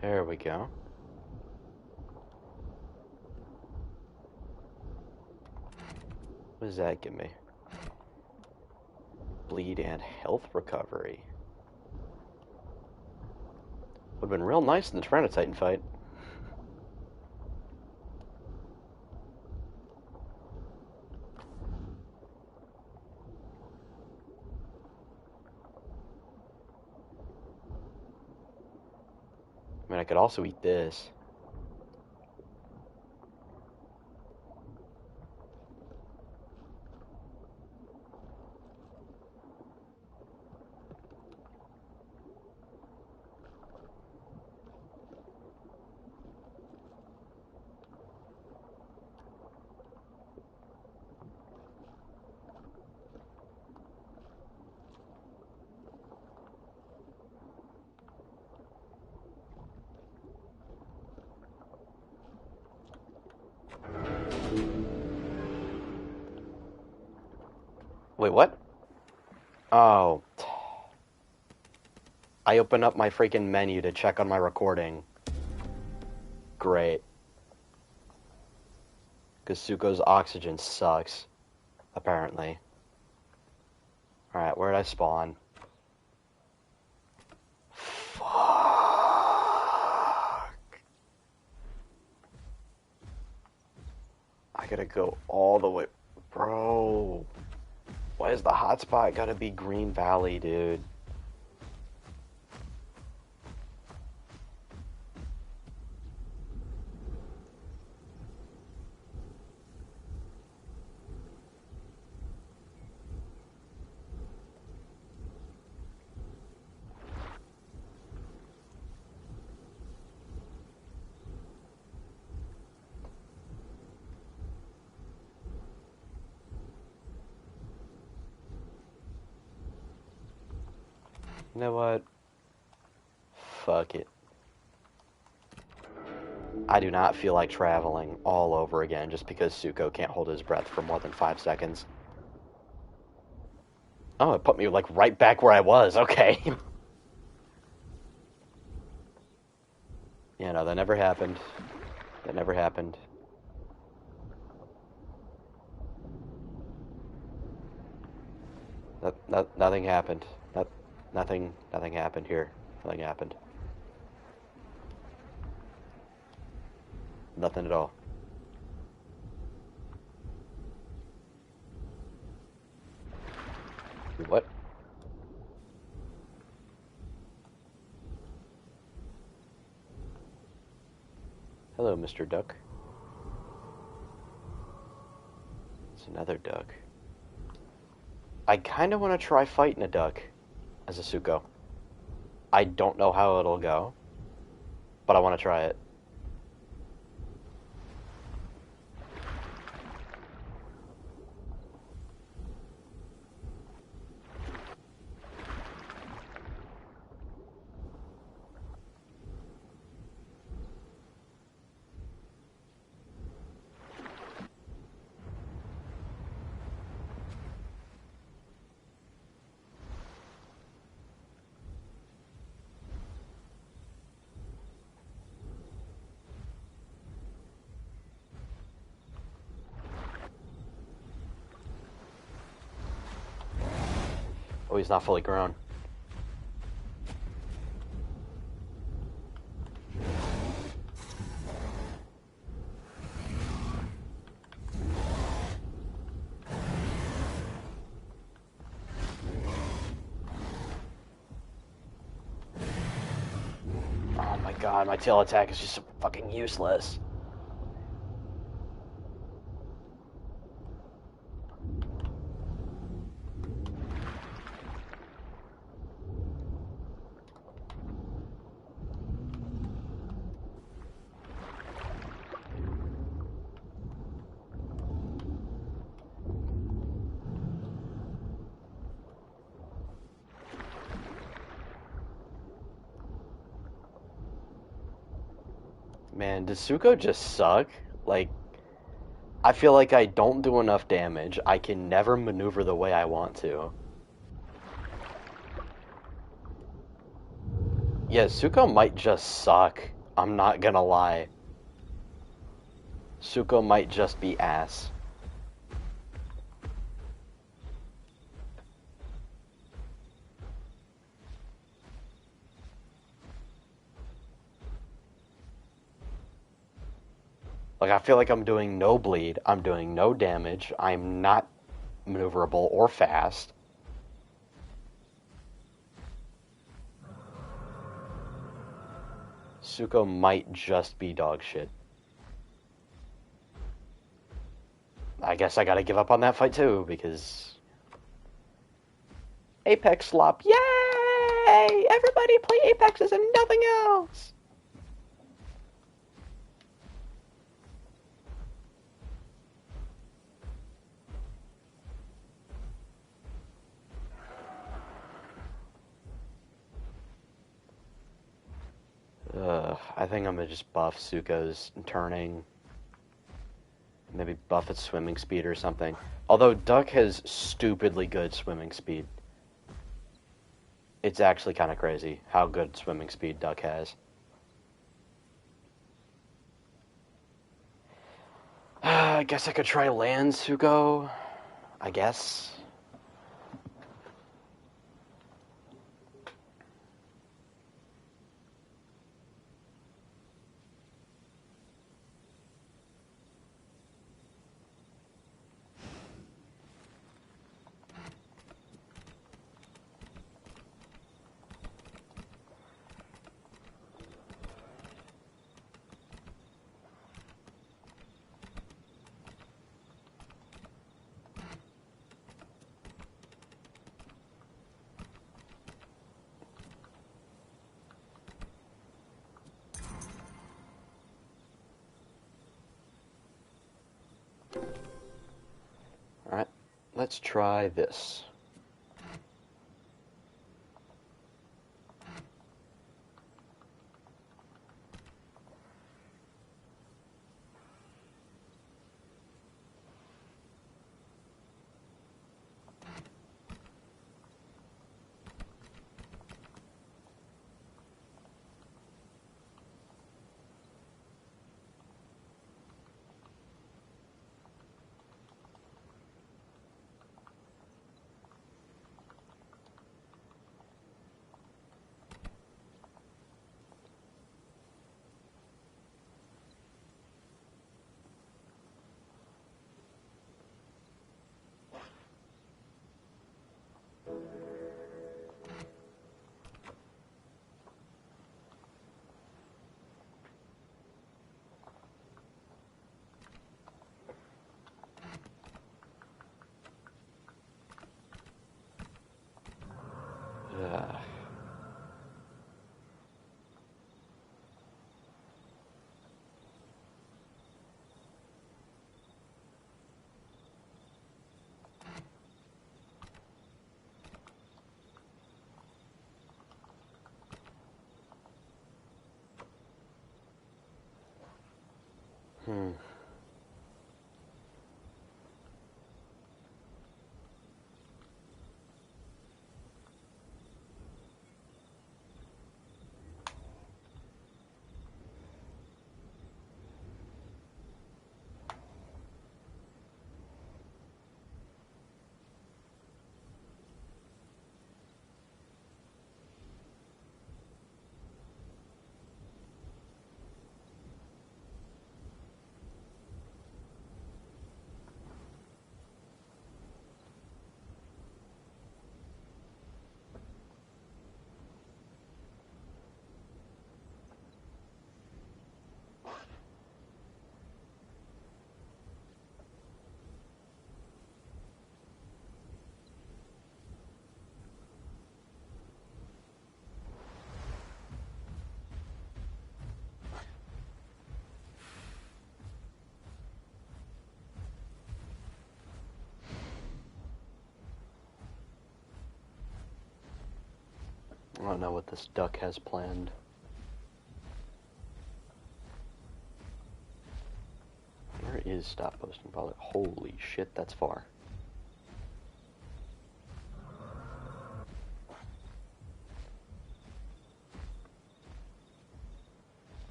There we go. What does that give me? Bleed and health recovery. Would've been real nice in the Tyranitar fight. I mean, I could also eat this. Wait, what? Oh. I opened up my freaking menu to check on my recording. Great. Because Suko's oxygen sucks. Apparently. Alright, where'd I spawn? Fuck. gotta go all the way. Bro, why is the hotspot gotta be Green Valley, dude? You know what? Fuck it. I do not feel like traveling all over again just because Suko can't hold his breath for more than 5 seconds. Oh, it put me, like, right back where I was. Okay. Yeah, no, that never happened. That never happened. Nothing happened. Nothing happened here. Nothing happened. Nothing at all. What? Hello, Mr. Duck. It's another duck. I kind of want to try fighting a duck as a Suko. I don't know how it'll go, but I want to try it. Oh, he's not fully grown. Oh my god, my tail attack is just so fucking useless. Man, does Suko just suck? Like, I feel like I don't do enough damage. I can never maneuver the way I want to. Yeah, Suko might just suck. I'm not gonna lie. Suko might just be ass. Like, I feel like I'm doing no bleed, I'm doing no damage, I'm not maneuverable or fast. Suko might just be dog shit. I guess I gotta give up on that fight too, because... Apex slop, yay! Everybody play Apexes and nothing else! I think I'm gonna just buff Suko's turning. Maybe buff its swimming speed or something. Although Duck has stupidly good swimming speed. It's actually kind of crazy how good swimming speed Duck has. I guess I could try land Suko. I guess. let's try this. Ugh. Hmm. I don't know what this duck has planned. Where is stop posting bother? Holy shit, that's far.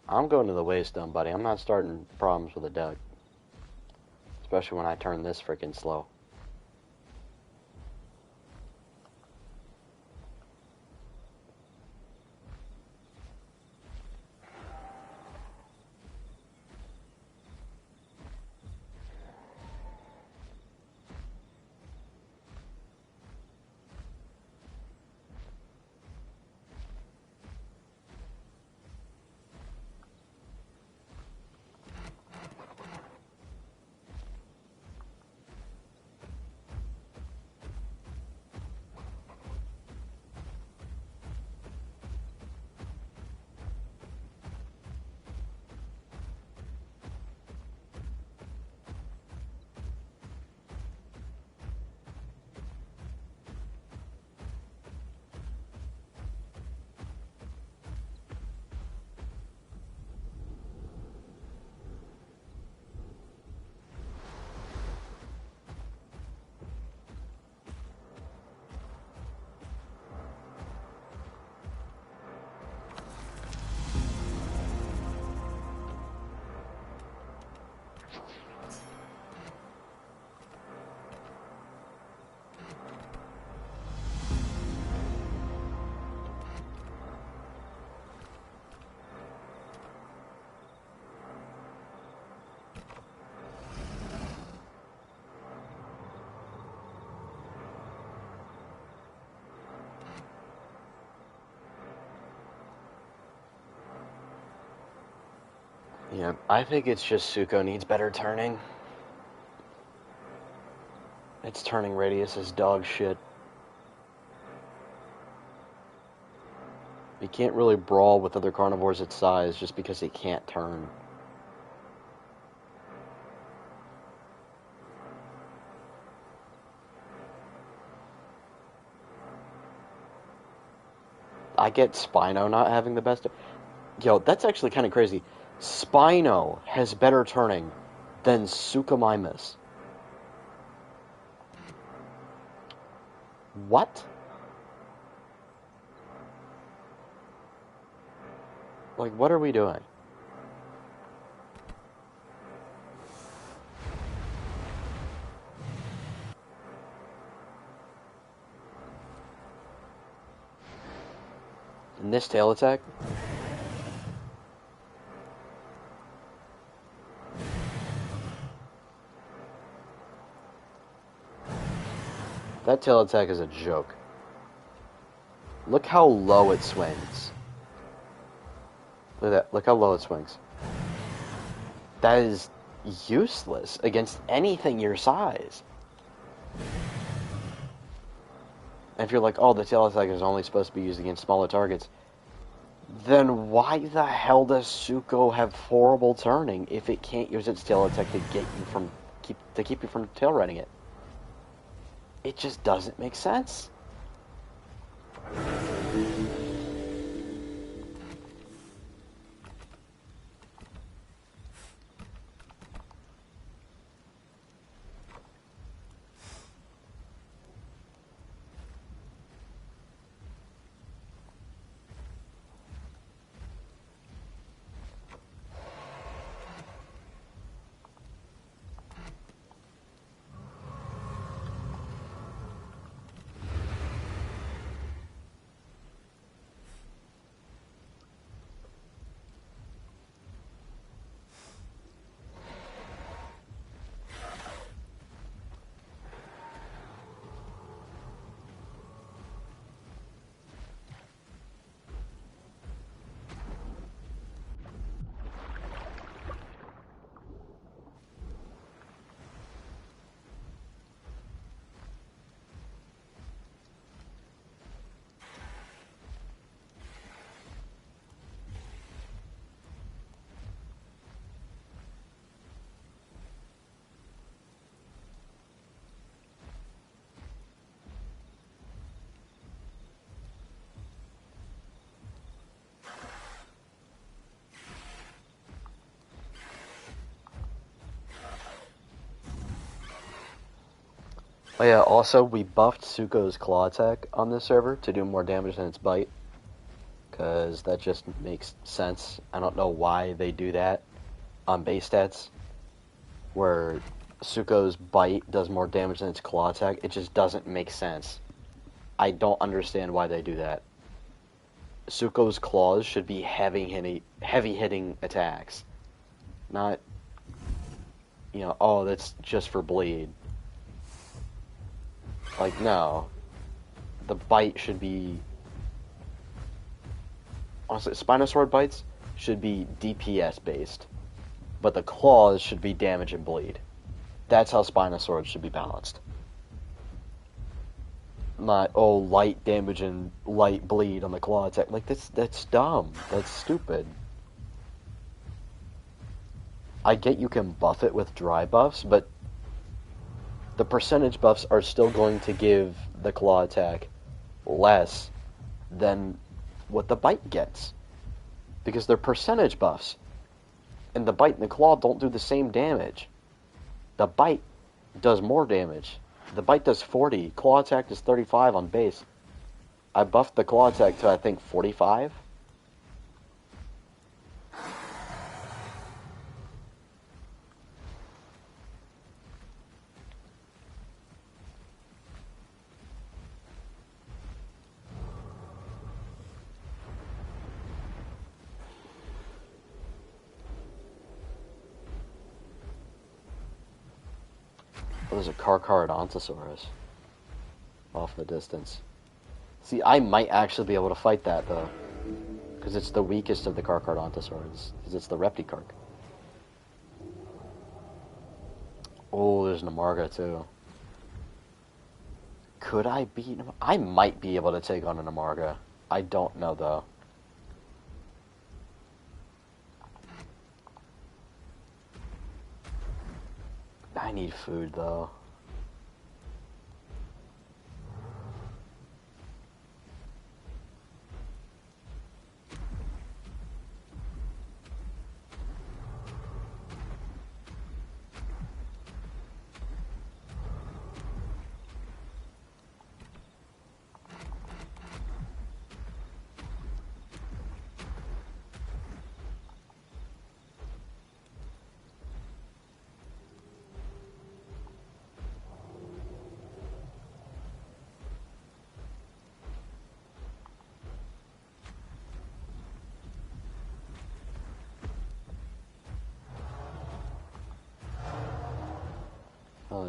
I'm going to the waste dump, buddy. I'm not starting problems with a duck. Especially when I turn this freaking slow. Yeah, I think it's just Suko needs better turning. Its turning radius is dog shit. He can't really brawl with other carnivores its size just because he can't turn. I get Spino not having the best. Yo, that's actually kind of crazy. Spino has better turning than Suchomimus. What? Like, what are we doing? In this tail attack? That tail attack is a joke. Look how low it swings. Look at that. Look how low it swings. That is useless against anything your size. And if you're like, oh, the tail attack is only supposed to be used against smaller targets, then why the hell does Sucho have horrible turning if it can't use its tail attack to keep you from tail riding it? It just doesn't make sense. Oh yeah, also we buffed Sucho's claw attack on this server to do more damage than its bite. Because that just makes sense. I don't know why they do that on base stats. Where Sucho's bite does more damage than its claw attack. It just doesn't make sense. I don't understand why they do that. Sucho's claws should be heavy hitting attacks. Not, oh, that's just for bleed. Like, no. The bite should be... Honestly, Spinosaur bites should be DPS based. But the claws should be damage and bleed. That's how Spinosaurs should be balanced. Not, oh, light damage and light bleed on the claw attack. Like, that's dumb. That's stupid. I get you can buff it with dry buffs, but the percentage buffs are still going to give the claw attack less than what the bite gets. Because they're percentage buffs. And the bite and the claw don't do the same damage. The bite does more damage. The bite does 40. Claw attack is 35 on base. I buffed the claw attack to, I think, 45. Oh, there's a Carcharodontosaurus off in the distance. See, I might actually be able to fight that, though. Because it's the weakest of the Carcharodontosaurs. Because it's the Repticarch. Oh, there's an Amarga, too. Could I beat him? I might be able to take on an Amarga. I don't know, though. I need food, though.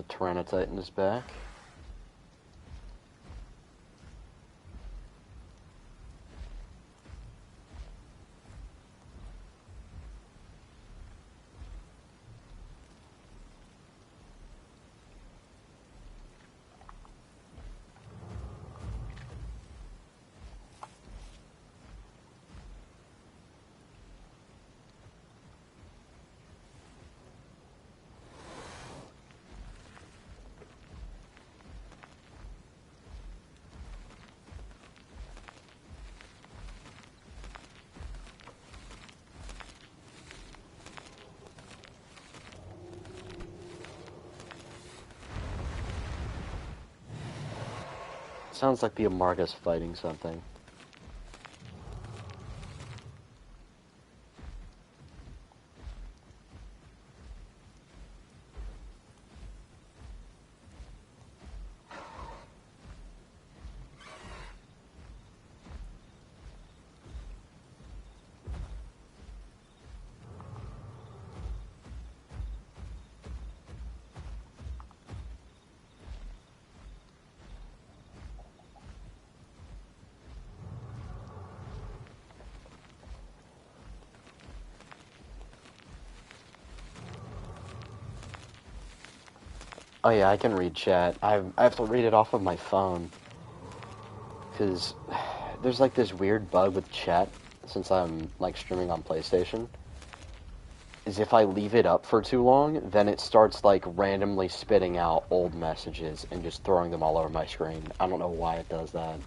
Tyranitar is back. Sounds like the Amarga's fighting something. Oh yeah, I can read chat. I have to read it off of my phone. Because there's like this weird bug with chat, since I'm like streaming on PlayStation, is if I leave it up for too long, then it starts like randomly spitting out old messages and just throwing them all over my screen. I don't know why it does that.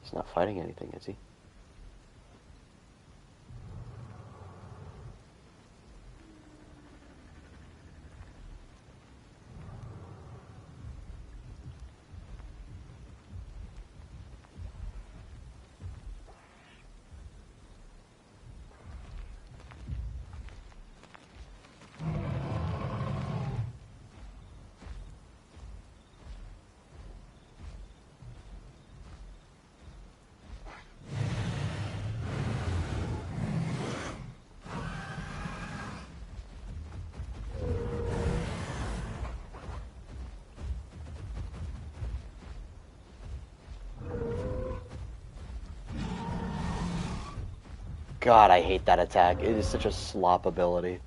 He's not fighting anything, is he? God, I hate that attack. It is such a slop ability.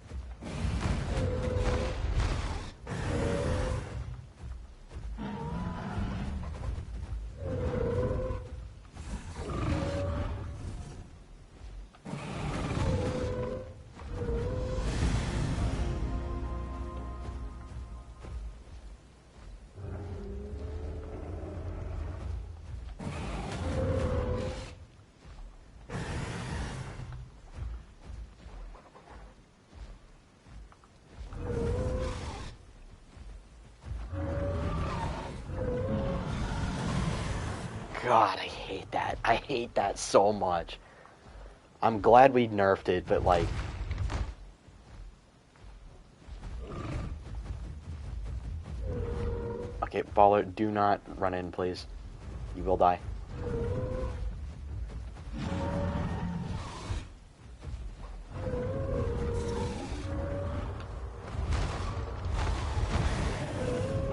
God, I hate that. I hate that so much. I'm glad we nerfed it, but like... Okay, Baller, do not run in, please. You will die.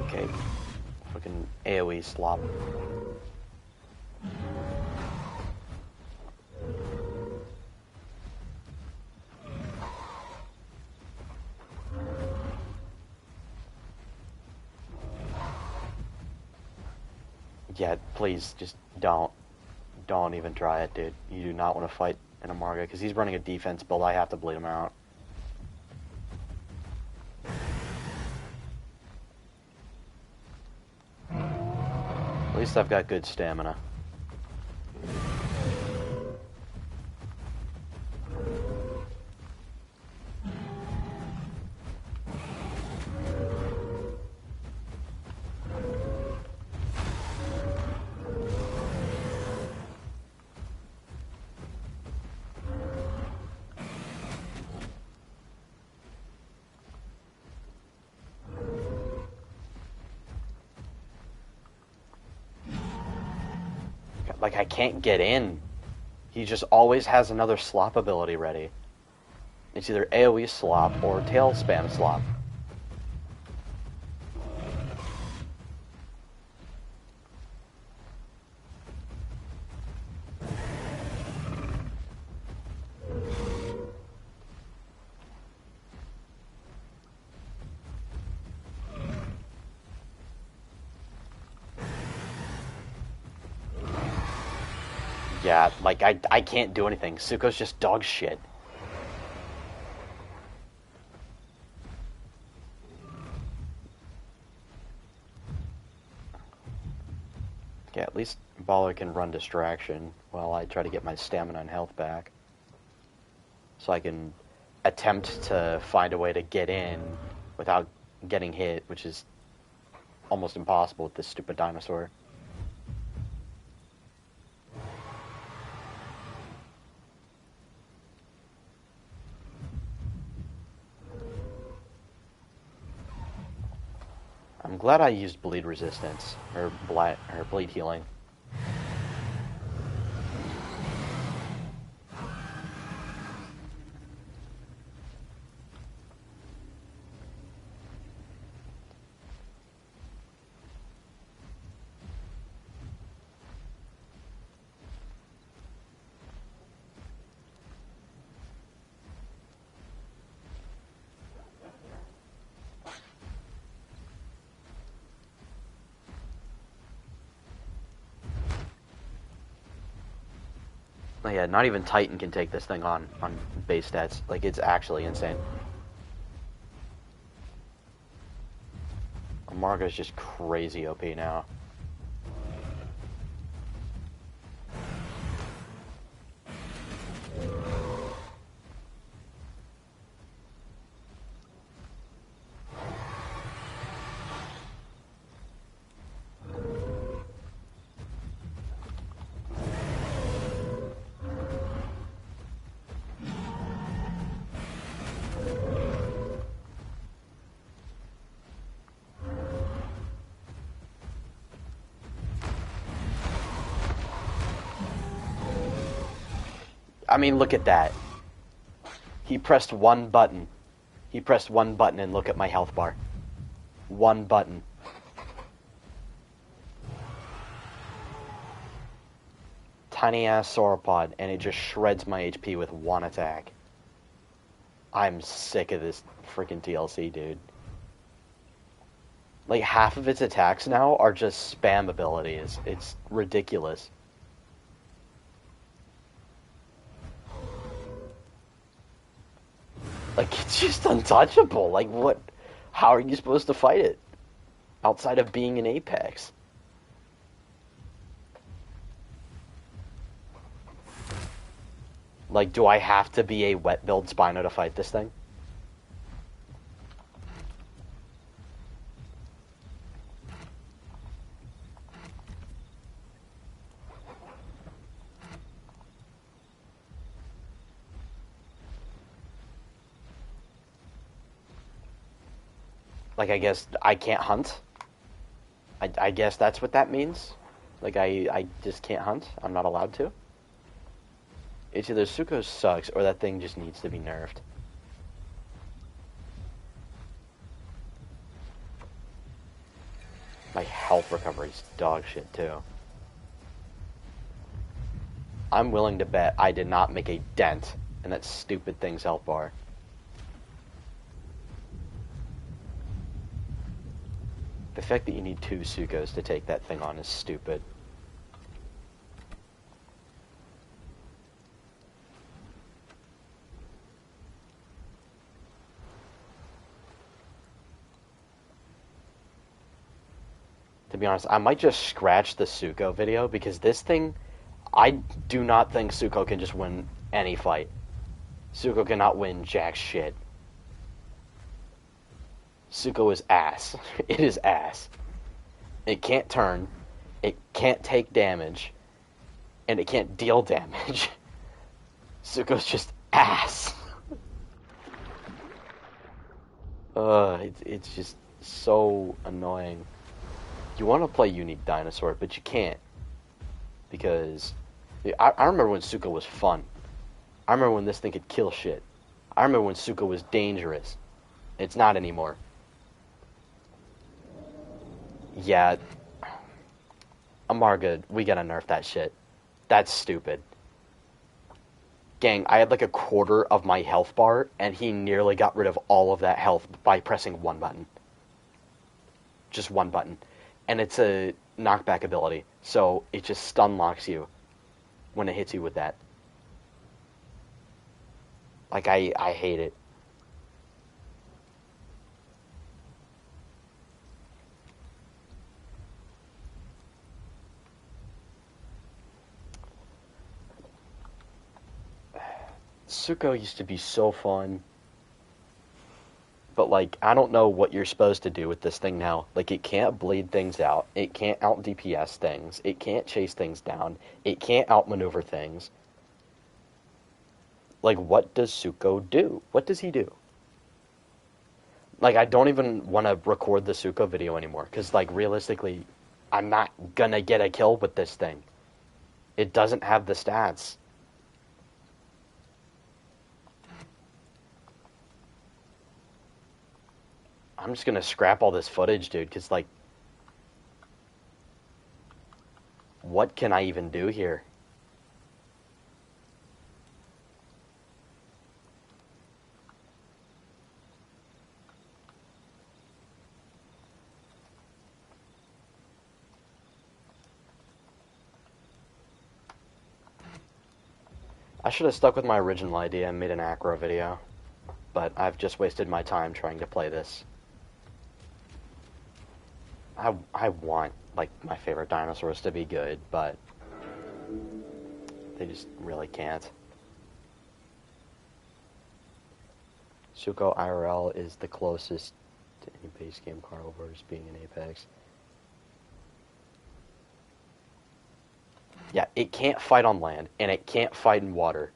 Okay. Fucking AoE slop. Yeah, please, just don't even try it, dude. You do not want to fight an Amarga, because he's running a defense build. I have to bleed him out. At least I've got good stamina. Like, I can't get in. He just always has another slop ability ready. It's either AoE slop or tail spam slop. Yeah, like, I can't do anything. Suko's just dog shit. Yeah, at least Baller can run distraction while I try to get my stamina and health back. So I can attempt to find a way to get in without getting hit, which is almost impossible with this stupid dinosaur. I'm glad I used bleed resistance, or bleed healing. Oh yeah, not even Titan can take this thing on base stats. Like, it's actually insane. Amarga's just crazy OP now. I mean, look at that. He pressed one button. He pressed one button and look at my health bar. One button. Tiny ass sauropod, and it just shreds my HP with one attack. I'm sick of this freaking TLC, dude. Like, half of its attacks now are just spam abilities. It's ridiculous. Like, it's just untouchable. Like, what? How are you supposed to fight it? Outside of being an Apex. Like, do I have to be a wet build Spino to fight this thing? Like, I guess I can't hunt? I guess that's what that means? Like, I just can't hunt? I'm not allowed to? It's either Suko sucks, or that thing just needs to be nerfed. My health recovery's dog shit, too. I'm willing to bet I did not make a dent in that stupid thing's health bar. The fact that you need 2 Sukos to take that thing on is stupid. To be honest, I might just scratch the Suko video, because this thing, I do not think Suko can just win any fight. Suko cannot win jack shit. Suko is ass. It is ass. It can't turn, it can't take damage, and it can't deal damage. Suko's just ass. It's just so annoying. You want to play Unique Dinosaur, but you can't. because I remember when Suko was fun. I remember when this thing could kill shit. I remember when Suko was dangerous. It's not anymore. Yeah, Amarga, we gotta nerf that shit. That's stupid. Gang, I had like a quarter of my health bar, and he nearly got rid of all of that health by pressing one button. Just one button. And it's a knockback ability, so it just stun locks you when it hits you with that. Like, I hate it. Suko used to be so fun. But, like, I don't know what you're supposed to do with this thing now. Like, it can't bleed things out. It can't out-DPS things. It can't chase things down. It can't outmaneuver things. Like, what does Suko do? What does he do? Like, I don't even want to record the Suko video anymore. Because, like, realistically, I'm not gonna get a kill with this thing. It doesn't have the stats. I'm just gonna scrap all this footage, dude, because, like, what can I even do here? I should have stuck with my original idea and made an Acro video, but I've just wasted my time trying to play this. I want, like, my favorite dinosaurs to be good, but they just really can't. Suko IRL is the closest to any base game carnivores being in Apex. Yeah, it can't fight on land, and it can't fight in water.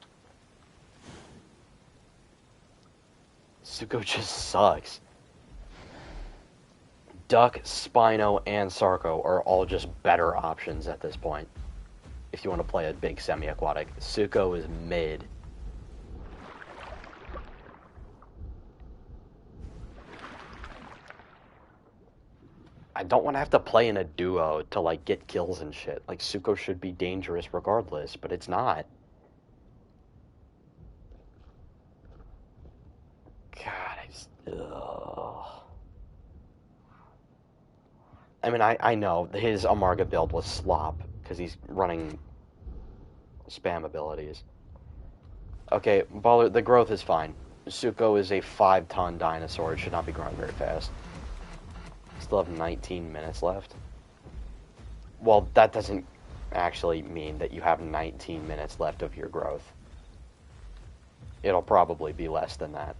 Suko just sucks. Duck, Spino, and Sarco are all just better options at this point. If you want to play a big semi-aquatic. Suko is mid. I don't want to have to play in a duo to, like, get kills and shit. Like, Suko should be dangerous regardless, but it's not. God, I just... Ugh. I mean, I know his Amarga build was slop, because he's running spam abilities. Okay, Baller, the growth is fine. Suko is a 5-ton dinosaur. It should not be growing very fast. Still have 19 minutes left. Well, that doesn't actually mean that you have 19 minutes left of your growth. It'll probably be less than that.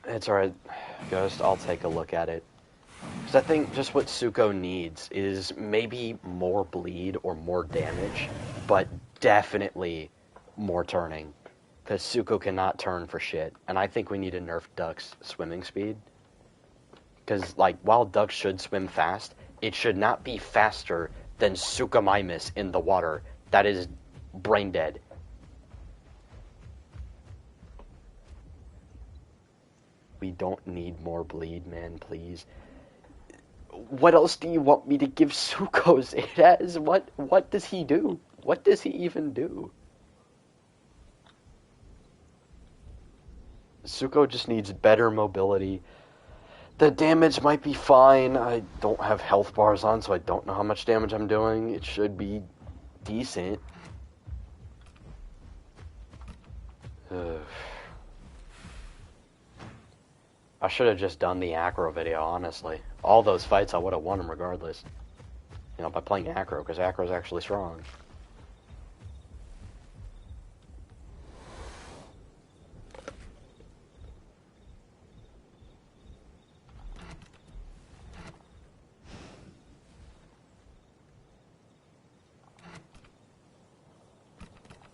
It's alright, Ghost. I'll take a look at it. Because I think just what Suko needs is maybe more bleed or more damage, but definitely more turning. Because Suko cannot turn for shit. And I think we need to nerf Duck's swimming speed. Because, like, while Duck should swim fast, it should not be faster than Suchomimus in the water. That is brain dead. We don't need more bleed, man, please. What else do you want me to give Suko's? It has... What does he do? What does he even do? Suko just needs better mobility. The damage might be fine. I don't have health bars on, so I don't know how much damage I'm doing. It should be decent. Ugh. I should have just done the Acro video, honestly. All those fights, I would have won them regardless. You know, by playing Acro, because Acro's actually strong.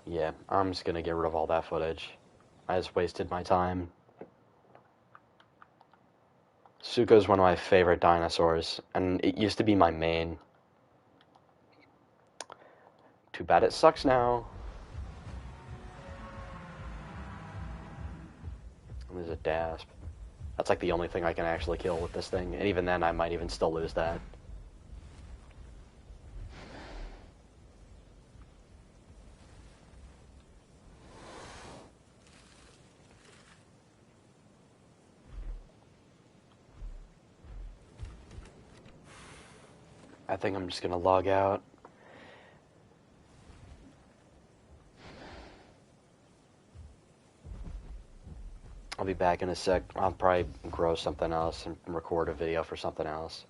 Yeah, I'm just gonna get rid of all that footage. I just wasted my time. Zuko's one of my favorite dinosaurs, and it used to be my main. Too bad it sucks now. And there's a Dasp. That's like the only thing I can actually kill with this thing, and even then I might even still lose that. I think I'm just gonna log out. I'll be back in a sec. I'll probably grow something else and record a video for something else.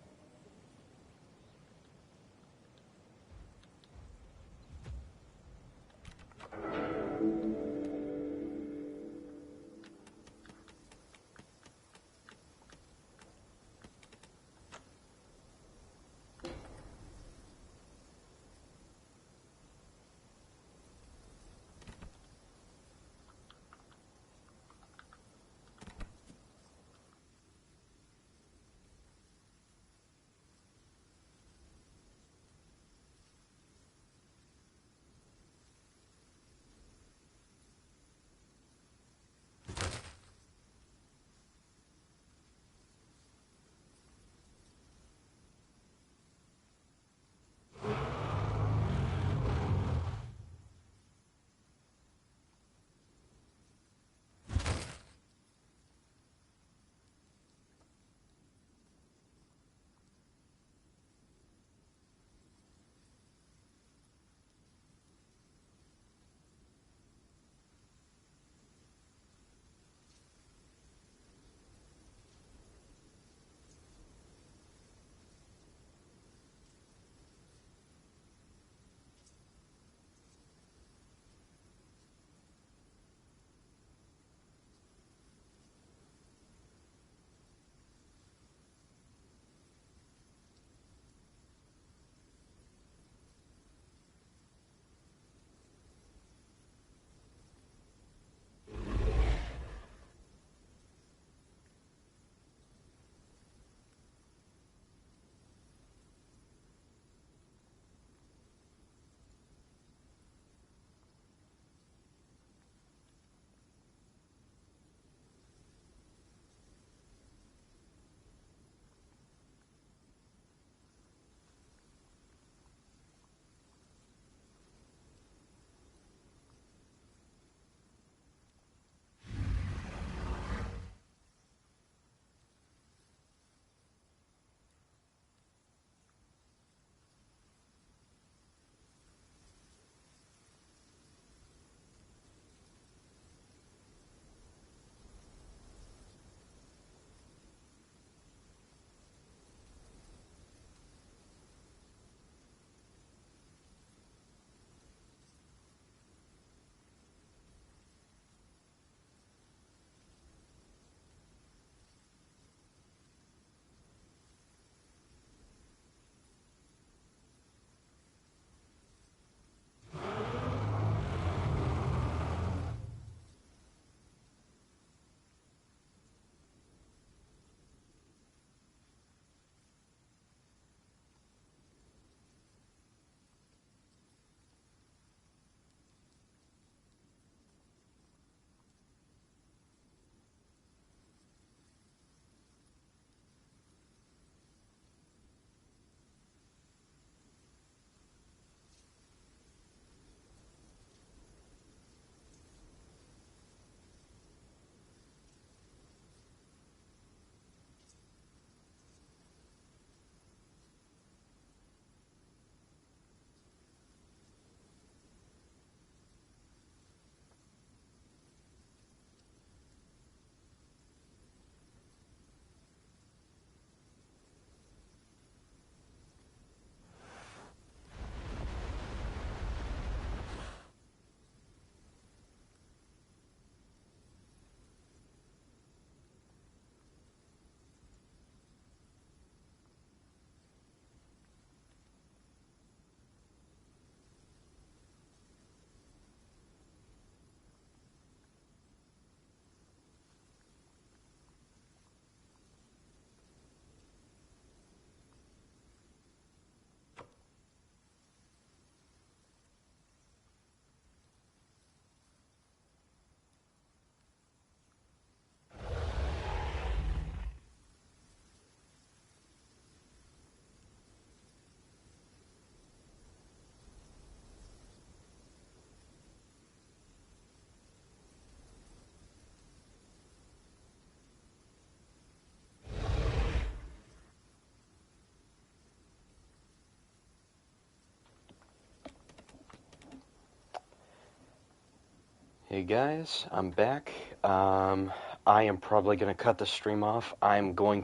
Hey guys, I'm back. I am probably gonna cut the stream off. I'm gonna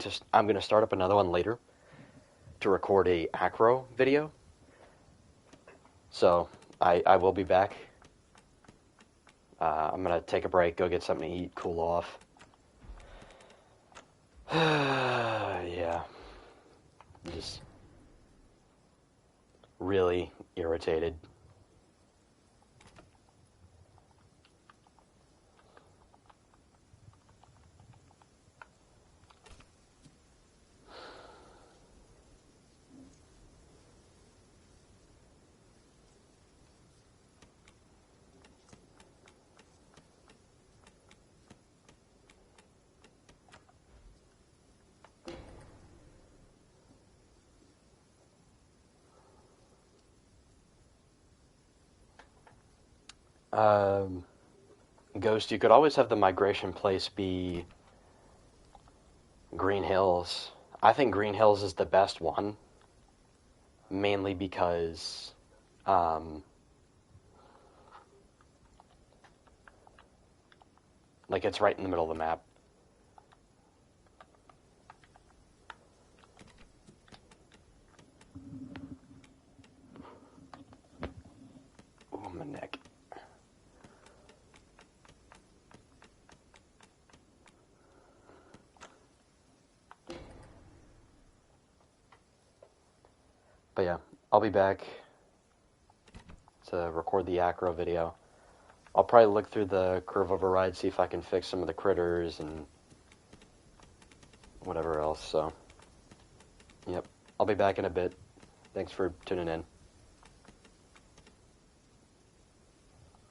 start up another one later to record a Acro video. So I will be back. I'm gonna take a break, go get something to eat, cool off. Yeah, I'm just really irritated. Um, Ghost, you could always have the migration place be Green Hills. I think Green Hills is the best one, mainly because um, like it's right in the middle of the map. Ooh, my neck. But yeah, I'll be back to record the Acro video. I'll probably look through the curve override, see if I can fix some of the critters and whatever else. So, yep, I'll be back in a bit. Thanks for tuning in.